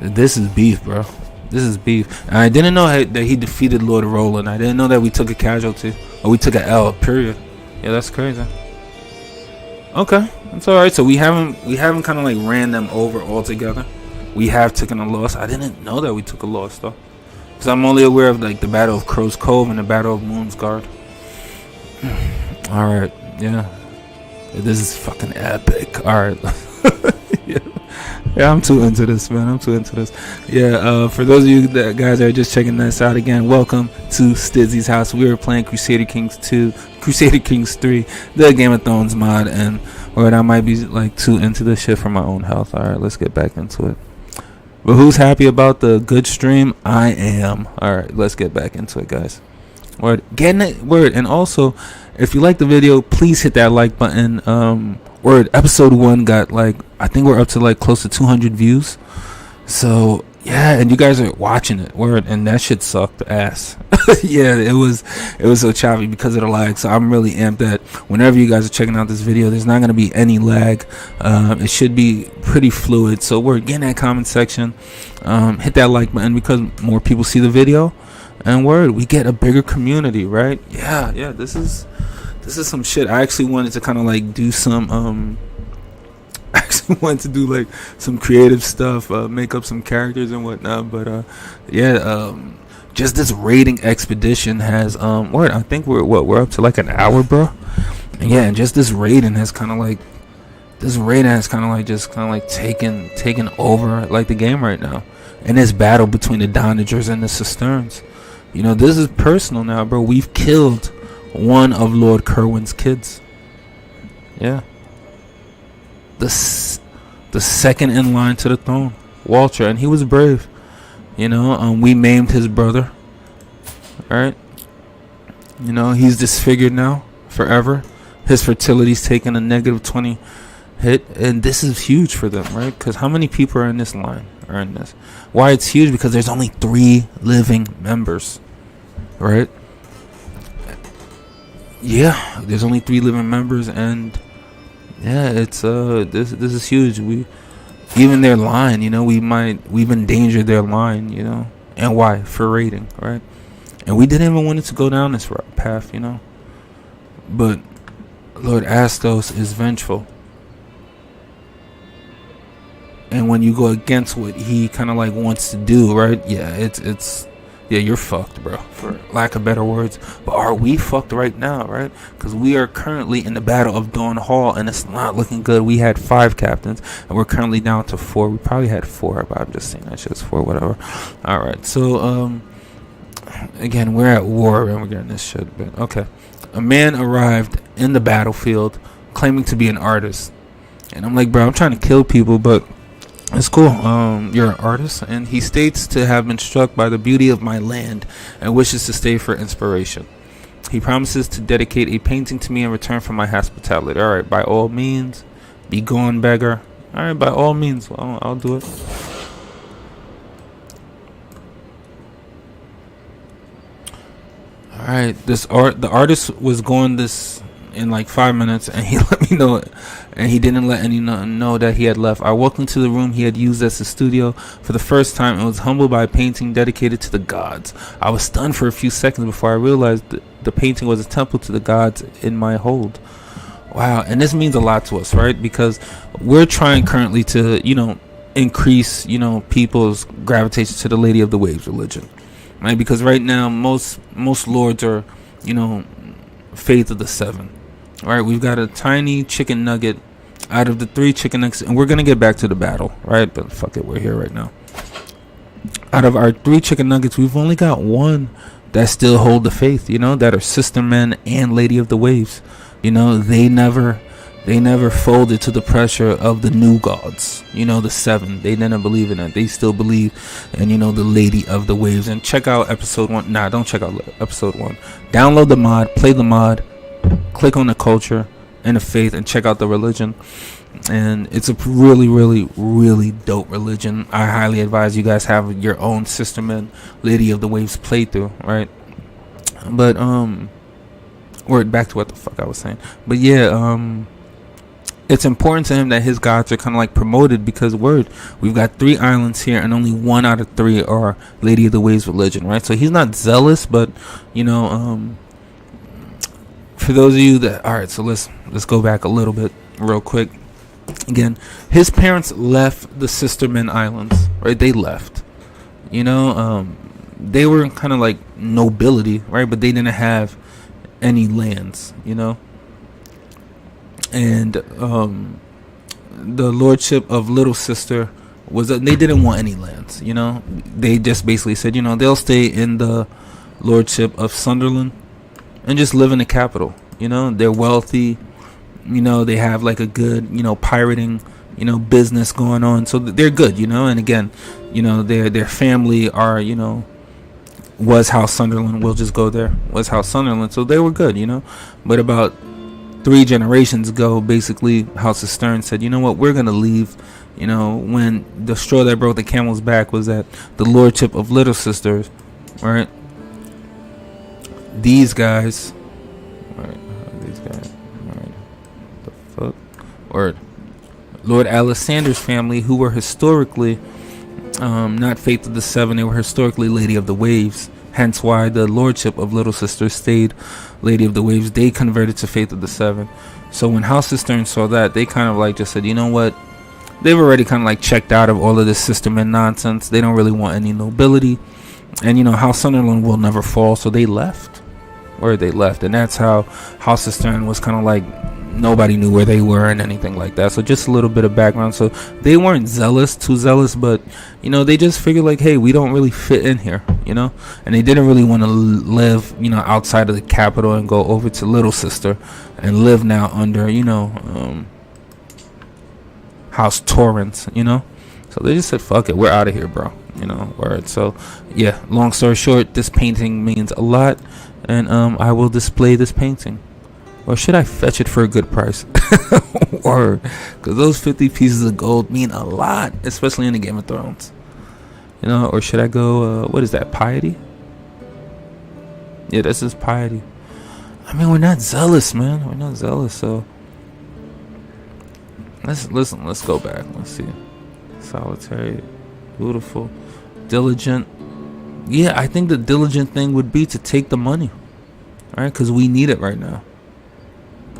This is beef, bro. This is beef. And I didn't know that he defeated Lord Roland. I didn't know that we took a casualty, or we took an L. Period. Yeah, that's crazy. Okay, that's all right. So we haven't kind of like ran them over altogether. We have taken a loss. I didn't know that we took a loss though. Because I'm only aware of like the Battle of Crow's Cove and the Battle of Moon's Guard. Alright, yeah. This is fucking epic. Alright. Yeah, I'm too into this, man. I'm too into this. Yeah, for those of you that guys are just checking this out again, welcome to Stizzy's house. We were playing Crusader Kings 2, Crusader Kings 3, the Game of Thrones mod, and or I might be like too into this shit for my own health. Alright, let's get back into it. But who's happy about the good stream? I am. Alright, let's get back into it, guys. Word. Getting it. Word. And also, if you like the video, please hit that like button. Word. Episode 1 got like, I think we're up to like close to 200 views. So yeah, and you guys are watching it. Word. And that shit sucked ass. Yeah, it was so choppy because of the lag. So I'm really amped that whenever you guys are checking out this video, there's not gonna be any lag. It should be pretty fluid. So we're getting that comment section. Hit that like button because more people see the video. And word, we get a bigger community, right? Yeah, this is some shit. I actually wanted to kind of like do some I actually wanted to do like some creative stuff, make up some characters and whatnot, but just this raiding expedition has word, I think we're up to like an hour, bro. And yeah, and just this raiding has kind of like taken over like the game right now. And this battle between the Donagers and the Cisterns. You know, this is personal now, bro. We've killed one of Lord Kerwin's kids. Yeah. The second in line to the throne, Walter, and he was brave. You know, we maimed his brother. Alright. You know, he's disfigured now forever. His fertility's taken a negative 20 hit, and this is huge for them, right? Because how many people are in this line? Are in this? Why it's huge? Because there's only 3 living members, right? Yeah, there's only 3 living members, and yeah, it's this is huge. We even their line, you know, we've endangered their line, you know, and why? For raiding, right? And we didn't even want it to go down this path, you know. But Lord Astos is vengeful. And when you go against what he kind of like wants to do, right? Yeah, it's yeah, you're fucked, bro, for lack of better words. But are we fucked right now, right? Because we are currently in the Battle of Dawn Hall, and it's not looking good. We had 5 captains, and we're currently down to 4. We probably had 4, but I'm just saying that shit's 4, whatever. All right, so again, we're at war, and we're getting this shit. But okay, a man arrived in the battlefield claiming to be an artist, and I'm like, bro, I'm trying to kill people, but it's cool. You're an artist, and he states to have been struck by the beauty of my land and wishes to stay for inspiration. He promises to dedicate a painting to me in return for my hospitality. All right, by all means, be gone, beggar. All right, by all means, I'll do it. All right, the artist was going this in like 5 minutes, and he let me know it, and he didn't let anyone know that he had left. I walked into the room he had used as a studio for the first time and was humbled by a painting dedicated to the gods. I was stunned for a few seconds before I realized the painting was a temple to the gods in my hold. Wow, and this means a lot to us, right? Because we're trying currently to, you know, increase, you know, people's gravitation to the Lady of the Waves religion, right? Because right now most lords are, you know, Faith of the 7. All right, we've got a tiny chicken nugget out of the 3 chicken nuggets, and we're gonna get back to the battle, right? But fuck it, we're here right now. Out of our 3 chicken nuggets, we've only got 1 that still hold the faith, you know, that are sister men and Lady of the Waves. You know, they never folded to the pressure of the new gods, you know, the 7. They didn't believe in it. They still believe in, you know, the Lady of the Waves. And check out episode 1. Nah, don't check out episode 1. Download the mod, play the mod, click on the culture and the faith, and check out the religion. And it's a really, really, really dope religion. I highly advise you guys have your own Sisterman Lady of the Waves playthrough, right? But we're back to what the fuck I was saying. But yeah, it's important to him that his gods are kind of like promoted, because we've got 3 islands here, and only 1 out of 3 are Lady of the Waves religion, right? So he's not zealous, but you know, for those of you that, all right, so let's go back a little bit real quick. Again, his parents left the Sisterman Islands, right? They left, you know, they were kind of like nobility, right? But they didn't have any lands, you know. And the lordship of Little Sister was that they didn't want any lands, you know. They just basically said, you know, they'll stay in the lordship of Sunderland and just live in the capital. You know, they're wealthy, you know, they have like a good, you know, pirating, you know, business going on, so they're good, you know. And again, you know, their family are, you know, was House Sunderland. We'll just go there. Was House Sunderland, so they were good, you know. But about 3 generations ago, basically, House Systern said, you know what, we're gonna leave. You know, when the straw that broke the camel's back was that the lordship of Little Sisters, right? These guys, right? These guys, right? The fuck, or Lord Alexander's family, who were historically not Faith of the Seven, they were historically Lady of the Waves. Hence why the lordship of Little Sister stayed Lady of the Waves. They converted to Faith of the Seven. So when House Systern saw that, they kind of like just said, you know what? They've already kind of like checked out of all of this Sisterman nonsense. They don't really want any nobility. And, you know, House Sunderland will never fall. So they left. Or they left. And that's how House Systern was kind of like, nobody knew where they were and anything like that. So just a little bit of background. So they weren't too zealous, but, you know, they just figured like, hey, we don't really fit in here, you know. And they didn't really want to live, you know, outside of the capital and go over to Little Sister and live now under, you know, House Torrance, you know. So they just said, fuck it, we're out of here, bro, you know. Word. So yeah, long story short, this painting means a lot, and I will display this painting. Or should I fetch it for a good price? Or because those 50 pieces of gold mean a lot, especially in the Game of Thrones, you know. Or should I go what is that, piety? Yeah, this is piety. I mean, we're not zealous, man. We're not zealous. So let's go back. Let's see. Solitary, beautiful, diligent. Yeah, I think the diligent thing would be to take the money, right? Because we need it right now.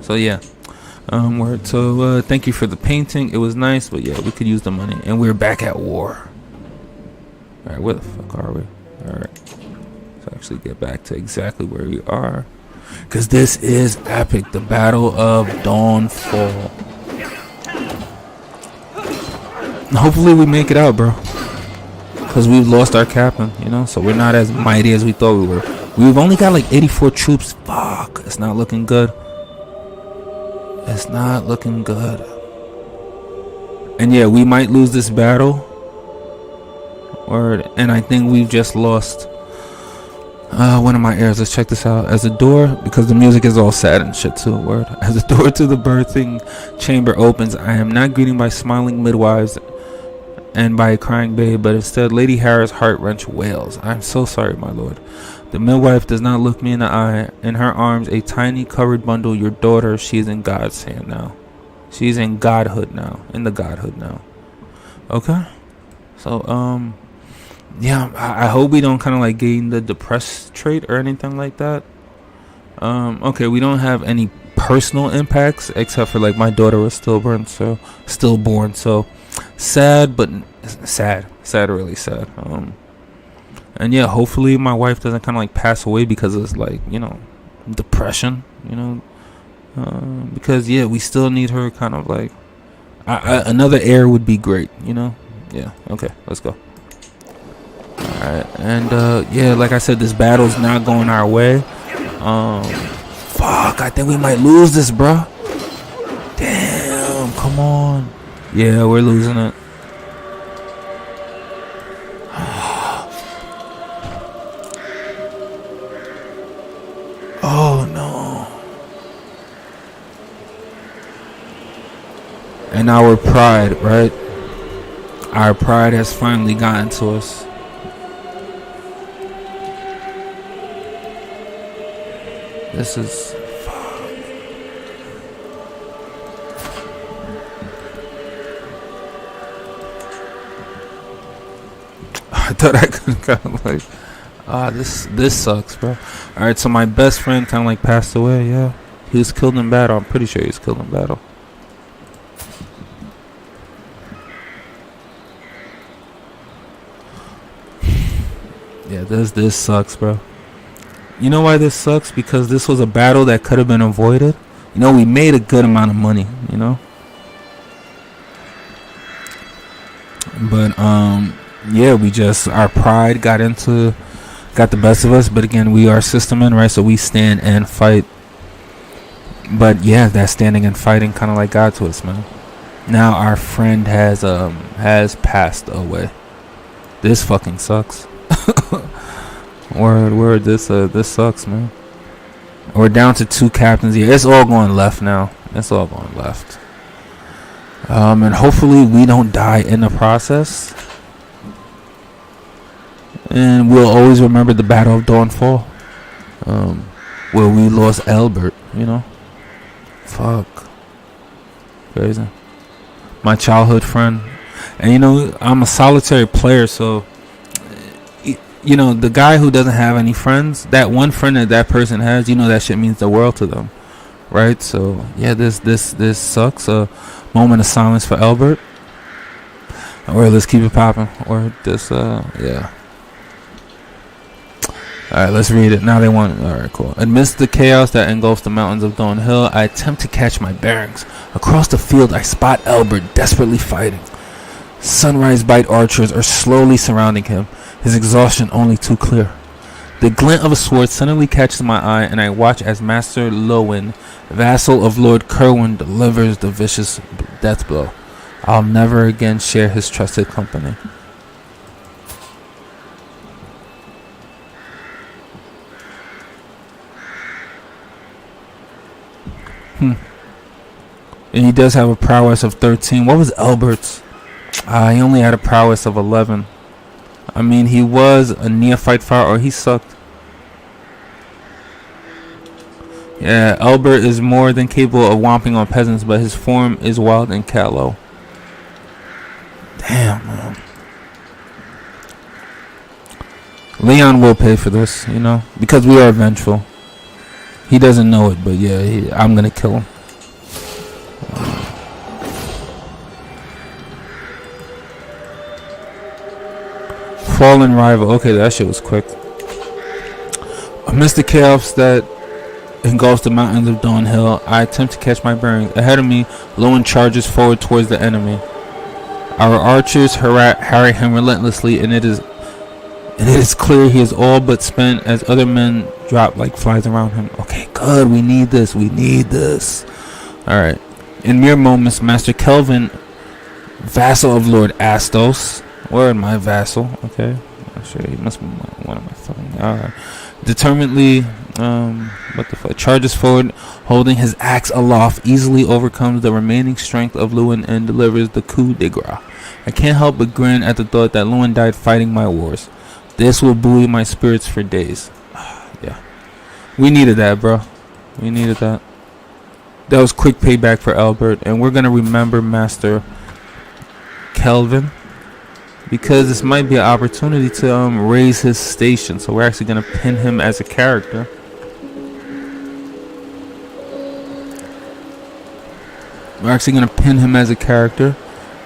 So yeah, word. So thank you for the painting. It was nice, but yeah, we could use the money. And we're back at war. All right, where the fuck are we? All right, let's actually get back to exactly where we are, because this is epic. The Battle of Dawnfall. Hopefully we make it out, bro, because we've lost our captain, you know. So we're not as mighty as we thought we were. We've only got like 84 troops. Fuck, it's not looking good. It's not looking good. And yeah, we might lose this battle. Word. And I think we've just lost one of my heirs. Let's check this out. As the door, because the music is all sad and shit too. Word. As the door to the birthing chamber opens, I am not greeted by smiling midwives and by a crying babe, but instead Lady Harris' heart-wrench wails. I'm so sorry, my lord. The midwife does not look me in the eye. In her arms, a tiny covered bundle. Your daughter, she is in God's hand now. She's in godhood now. In the godhood now. Okay. So, yeah, I hope we don't kind of like gain the depressed trait or anything like that. Okay, we don't have any personal impacts except for like my daughter was stillborn. So sad, but sad, really sad. And yeah, hopefully my wife doesn't kind of like pass away because it's like, you know, depression, you know, because yeah, we still need her kind of like, another heir would be great, you know. Yeah, okay, let's go. Alright, and yeah, like I said, this battle's not going our way. Fuck, I think we might lose this, bro. Damn, come on. Yeah, we're losing it. Oh no. And our pride, right? Our pride has finally gotten to us. This is I thought I could kind of like this sucks, bro. Alright, so my best friend kind of like passed away. Yeah, he was killed in battle. I'm pretty sure he was killed in battle. Yeah, this sucks, bro. You know why this sucks? Because this was a battle that could have been avoided. You know, we made a good amount of money, you know? But, yeah, we just, our pride got the best of us. But again, we are system-men, right? So we stand and fight. But yeah, that standing and fighting kind of like got to us, man. Now our friend has passed away. This fucking sucks. Word, this sucks, man. We're down to 2 captains. Yeah, it's all going left now. It's all going left. And hopefully we don't die in the process. And we'll always remember the Battle of Dawnfall, where we lost Albert, you know? Fuck. Crazy. My childhood friend. And, you know, I'm a solitary player, so, you know, the guy who doesn't have any friends, that one friend that person has, you know, that shit means the world to them, right? So, yeah, this sucks. A moment of silence for Albert. Or let's keep it popping. Or this, yeah. Alright, let's read it. Now they want... Alright, cool. Amidst the chaos that engulfs the mountains of Dawn Hill, I attempt to catch my bearings. Across the field, I spot Albert desperately fighting. Sunrise Bite archers are slowly surrounding him, his exhaustion only too clear. The glint of a sword suddenly catches my eye, and I watch as Master Lowen, vassal of Lord Kerwin, delivers the vicious death blow. I'll never again share his trusted company. And he does have a prowess of 13. What was Albert's? He only had a prowess of 11. I mean, he was a neophyte fighter, or he sucked. Yeah, Albert is more than capable of whomping on peasants, but his form is wild and callow. Damn, man. Leon will pay for this, you know, because we are vengeful. He doesn't know it, but yeah, I'm gonna kill him. Fallen rival. Okay, that shit was quick. Amidst the chaos that engulfs the mountains of Dawn Hill, I attempt to catch my bearings. Ahead of me, Lowen charges forward towards the enemy. Our archers harry him relentlessly, and it is clear he is all but spent as other men drop like flies around him. Okay, good. We need this. Alright. In mere moments, Master Kelvin, vassal of Lord Astos, word, my vassal, okay, I'm sure he must be one of my fucking, determinedly, what the fuck, charges forward, holding his axe aloft, easily overcomes the remaining strength of Lewin and delivers the coup de grace. I can't help but grin at the thought that Lewin died fighting my wars. This will buoy my spirits for days. Yeah. We needed that, bro. We needed that. That was quick payback for Albert, and we're gonna remember Master Kelvin, because this might be an opportunity to raise his station. So we're actually gonna pin him as a character.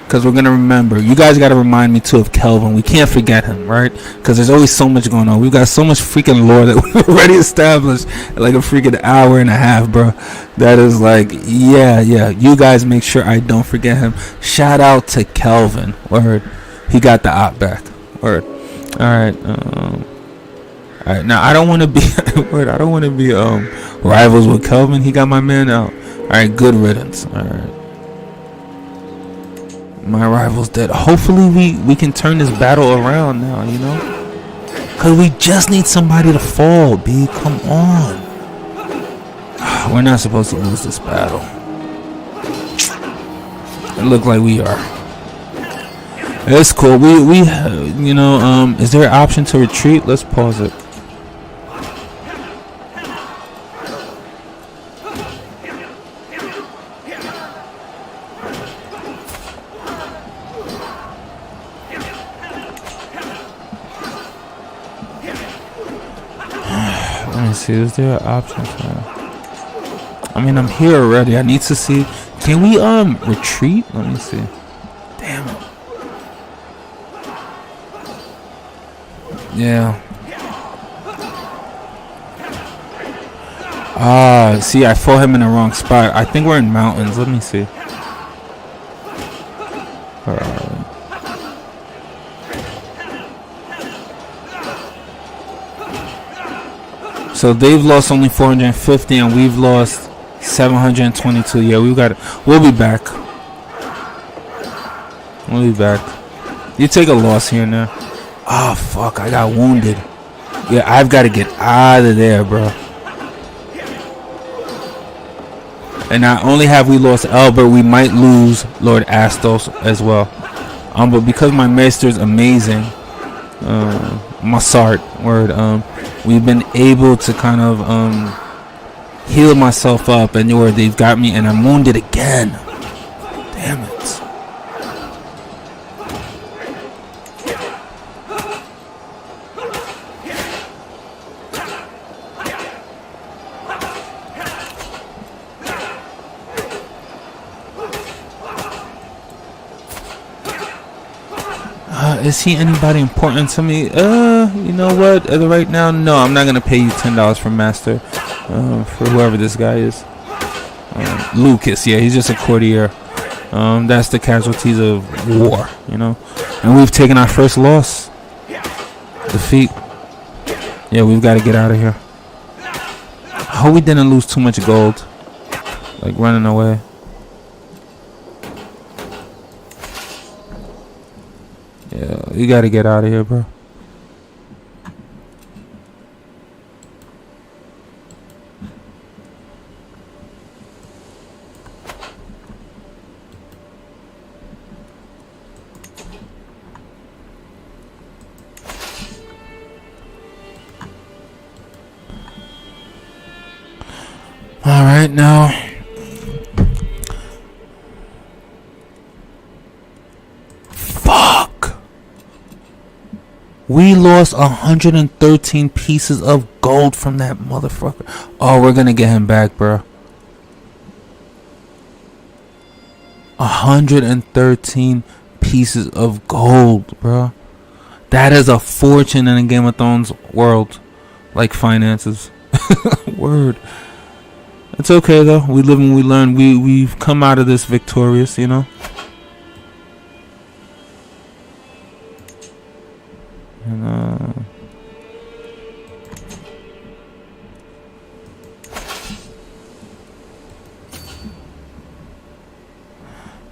Because we're gonna remember. You guys gotta remind me too of Kelvin. We can't forget him, right? Because there's always so much going on. We've got so much freaking lore that we've already established, like a freaking hour and a half, bro. That is like, yeah. You guys make sure I don't forget him. Shout out to Kelvin. Word. He got the op back. Word. Alright. Alright. Now I don't want to be word. I don't want to be rivals with Kelvin. He got my man out. Alright. Good riddance. Alright. My rival's dead. Hopefully we can turn this battle around now, you know? Because we just need somebody to fall, B. Come on. We're not supposed to lose this battle. It look like we are. It's cool. We you know, is there an option to retreat? Let's pause it. Let me see, is there an option for... I mean, I'm here already. I need to see. Can we retreat? Let me see. Damn it. Yeah. See, I fought him in the wrong spot. I think we're in mountains. Let me see. So they've lost only 450 and we've lost 722. Yeah, we've got it. We'll be back. We'll be back. You take a loss here and there. Oh, fuck. I got wounded. Yeah, I've got to get out of there, bro. And not only have we lost Albert, we might lose Lord Astos as well. But because my maester is amazing, Massart word, we've been able to kind of heal myself up, and they've got me, and I'm wounded again. Damn it. Is he anybody important to me? You know what? Right now, no. I'm not gonna pay you $10 for master, for whoever this guy is. Lucas, yeah, he's just a courtier. That's the casualties of war, And we've taken our first loss, defeat. Yeah, we've got to get out of here. I hope we didn't lose too much gold, like running away. Yeah, you gotta get out of here, bro. All right, now. We lost 113 pieces of gold from that motherfucker. Oh, we're gonna get him back, bro. 113 pieces of gold, bro. That is a fortune in a Game of Thrones world, like finances. Word. It's okay though. We live and we learn. We've come out of this victorious,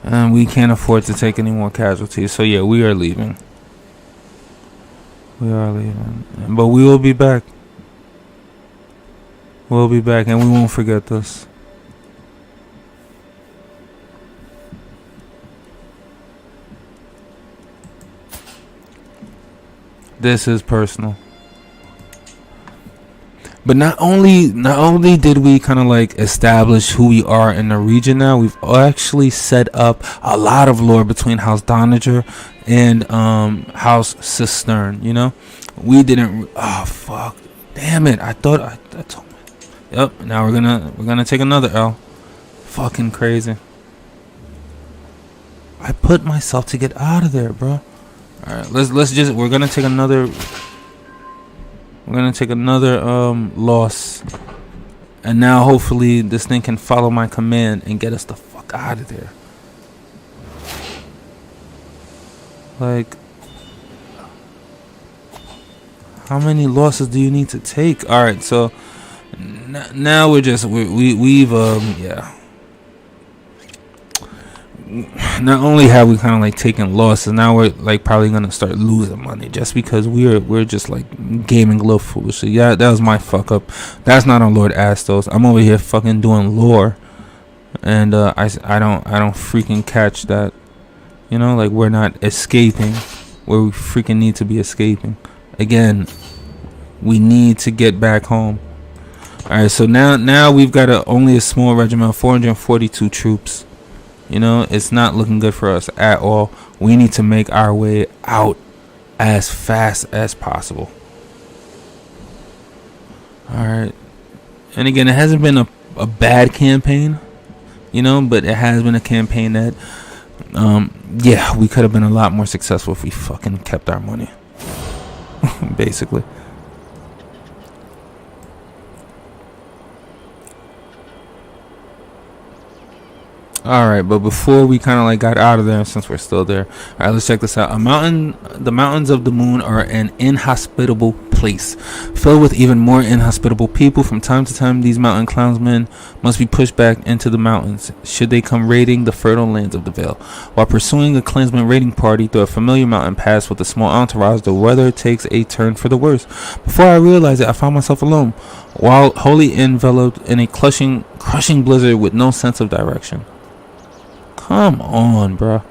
And we can't afford to take any more casualties. So yeah, we are leaving. We are leaving. But we will be back. We'll be back and we won't forget this. This is personal. But not only did we kind of like establish who we are in the region now, we've actually set up a lot of lore between House Doniger and House Systern, We didn't fuck. Damn it. I thought I told me. Yep, now we're gonna take another L. Fucking crazy. I put myself to get out of there, bro. Alright, we're gonna take another loss. And now hopefully this thing can follow my command and get us the fuck out of there. Like, how many losses do you need to take? Alright, so now we've yeah. Not only have we kind of like taken losses, now we're like probably gonna start losing money just because we're just like gaming a little foolishly. Yeah, that was my fuck up. That's not on Lord Astos. I'm over here fucking doing lore, and I don't freaking catch that. Like we're not escaping where we freaking need to be escaping. Again, we need to get back home. All right, so now we've got only a small regiment of 442 troops. It's not looking good for us at all. We need to make our way out as fast as possible. Alright. And again, it hasn't been a bad campaign, but it has been a campaign that, yeah, we could have been a lot more successful if we fucking kept our money. Basically. All right, but before we kind of like got out of there, since we're still there, all right, let's check this out. The mountains of the moon are an inhospitable place, filled with even more inhospitable people. From time to time, these mountain clownsmen must be pushed back into the mountains, should they come raiding the fertile lands of the Vale. While pursuing a clansman raiding party through a familiar mountain pass with a small entourage, the weather takes a turn for the worse. Before I realized it, I found myself alone, while wholly enveloped in a crushing blizzard with no sense of direction. Come on, bro.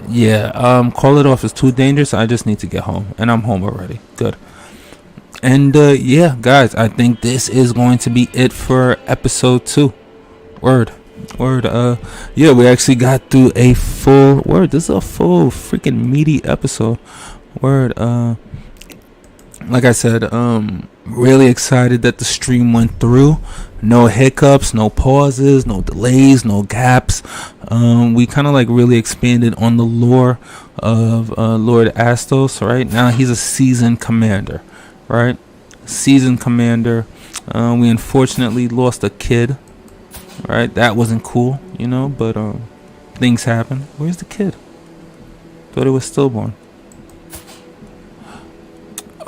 Yeah, call it off. It's too dangerous. I just need to get home, and I'm home already. Good. And yeah, guys, I think this is going to be it for episode 2. Word. Yeah, we actually got through a full word. This is a full freaking meaty episode. Word. Like I said, really excited that the stream went through. No hiccups, no pauses, no delays, no gaps. We kind of like really expanded on the lore of Lord Astos. Right now, he's a seasoned commander. Right, seasoned commander. We unfortunately lost a kid. Right, that wasn't cool, you know. But things happen. Where's the kid? Thought it was stillborn.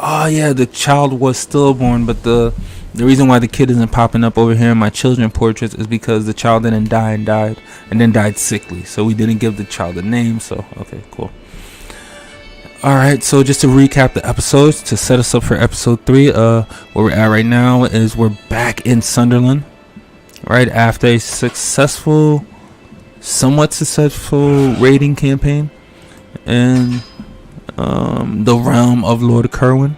Oh yeah, the child was stillborn, but the reason why the kid isn't popping up over here in my children portraits is because the child didn't die and then died sickly. So we didn't give the child a name. So okay, cool. All right, so just to recap the episodes to set us up for episode 3, where we're at right now is we're back in Sunderland, right after a somewhat successful raiding campaign in the realm of Lord Kerwin.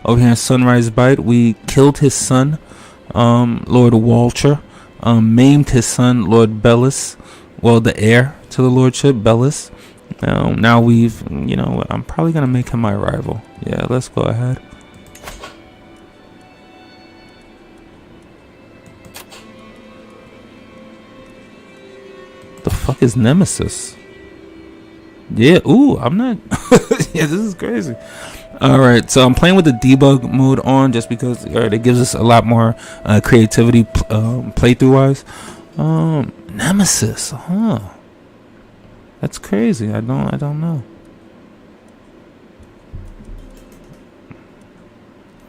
Over here in Sunrise Bite, we killed his son, Lord Walcher, maimed his son, Lord Bellis, well, the heir to the lordship, Bellis. Now we've, I'm probably going to make him my rival. Yeah, let's go ahead. The fuck is Nemesis? Yeah, ooh, I'm not. Yeah, this is crazy. Alright, so I'm playing with the debug mode on just because it gives us a lot more creativity playthrough wise. Nemesis, huh? That's crazy. I don't know.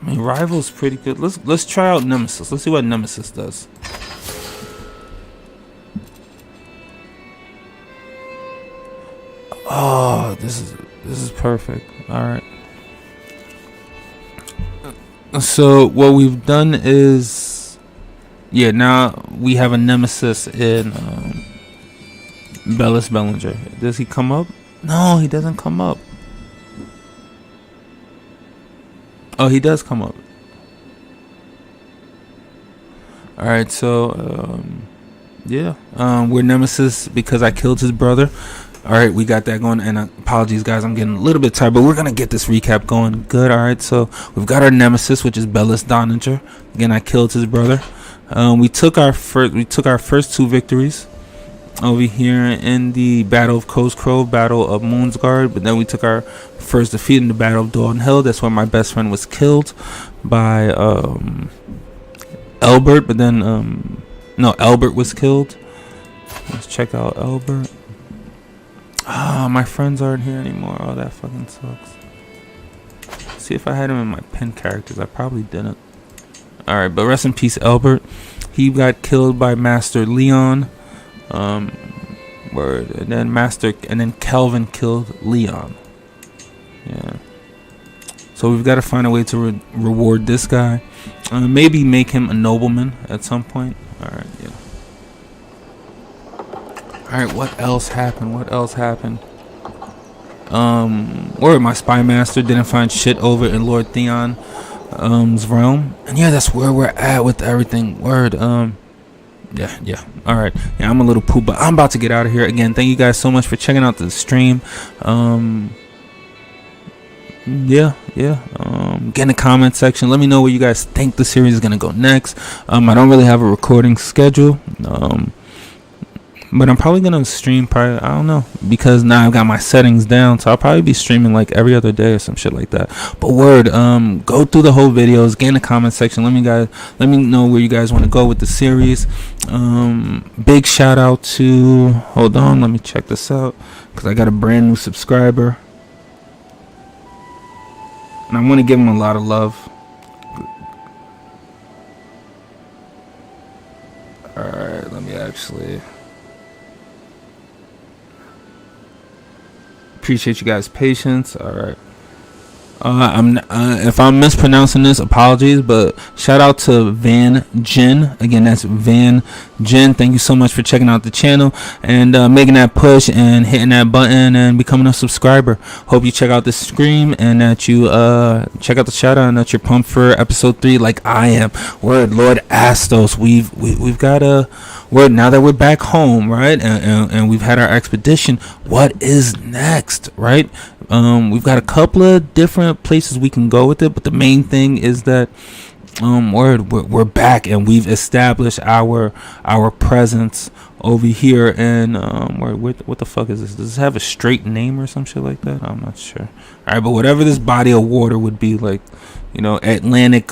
I mean, Rival's pretty good. Let's try out Nemesis. Let's see what Nemesis does. Oh, this is perfect. All right. So what we've done is, yeah, now we have a Nemesis in Bellis Bellinger. Does he come up? No, he doesn't come up. Oh, he does come up. All right, so yeah, we're Nemesis because I killed his brother. All right, we got that going, and apologies, guys, I'm getting a little bit tired, but we're gonna get this recap going good. All right, so we've got our Nemesis, which is Bellis Donninger. Again, I killed his brother. We took our first 2 victories over here in the Battle of Coast Grove, Battle of Moonsguard, but then we took our first defeat in the Battle of Dawn Hill. That's where my best friend was killed by Albert, but then no, Albert was killed. Let's check out Albert. Ah, my friends aren't here anymore. Oh, that fucking sucks. See if I had him in my pin characters. I probably didn't. Alright, but rest in peace, Albert. He got killed by Master Leon. Word. And then Kelvin killed Leon. Yeah. So we've got to find a way to reward this guy. Maybe make him a nobleman at some point. Alright, yeah. Alright, what else happened? Word, my spy master didn't find shit over in Lord Theon's realm. And yeah, that's where we're at with everything. Word, yeah. Alright. Yeah, I'm a little poop, but I'm about to get out of here. Again, thank you guys so much for checking out the stream. Get in the comment section. Let me know where you guys think the series is gonna go next. I don't really have a recording schedule. But I'm probably gonna stream probably, I don't know, because now I've got my settings down, so I'll probably be streaming like every other day or some shit like that. But word, go through the whole videos, get in the comment section, let me know where you guys want to go with the series. Big shout out to, hold on, let me check this out, because I got a brand new subscriber and I want to give him a lot of love. Alright, let me actually, appreciate you guys' patience. All right. If I'm mispronouncing this, apologies, but shout out to Van Jen. Again, that's Van Jen. Thank you so much for checking out the channel and making that push and hitting that button and becoming a subscriber. Hope you check out the stream and that you check out the shout out and that you're pumped for episode 3 like I am. Word, Lord Astos. We've got a word now that we're back home, right? And we've had our expedition. What is next, right? We've got a couple of different places we can go with it, but the main thing is that we're back and we've established our presence over here. And what the fuck is this? Does this have a straight name or some shit like that? I'm not sure. All right, but whatever this body of water would be, like, Atlantic,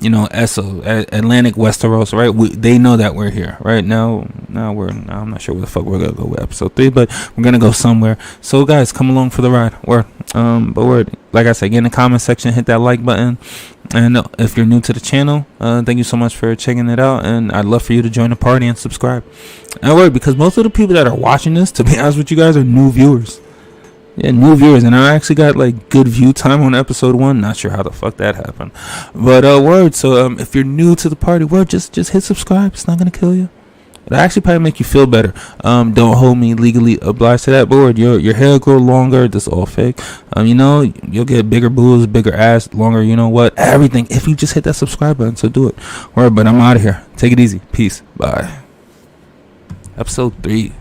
Atlantic Westeros, right? They know that we're here, right? Now I'm not sure where the fuck we're gonna go with episode 3, but we're gonna go somewhere. So guys, come along for the ride. Word, like I said, get in the comment section, hit that like button, and if you're new to the channel, thank you so much for checking it out, and I'd love for you to join the party and subscribe. And word, because most of the people that are watching this, to be honest with you guys, are new viewers. Yeah, new viewers, and I actually got like good view time on episode 1. Not sure how the fuck that happened, but word. So if you're new to the party, word, just hit subscribe. It's not gonna kill you. It'll actually probably make you feel better. Don't hold me legally obliged to that, but word, your hair grow longer. This is all fake. You'll get bigger boobs, bigger ass, longer. You know what? Everything. If you just hit that subscribe button, so do it. Word, but I'm out of here. Take it easy. Peace. Bye. Episode 3.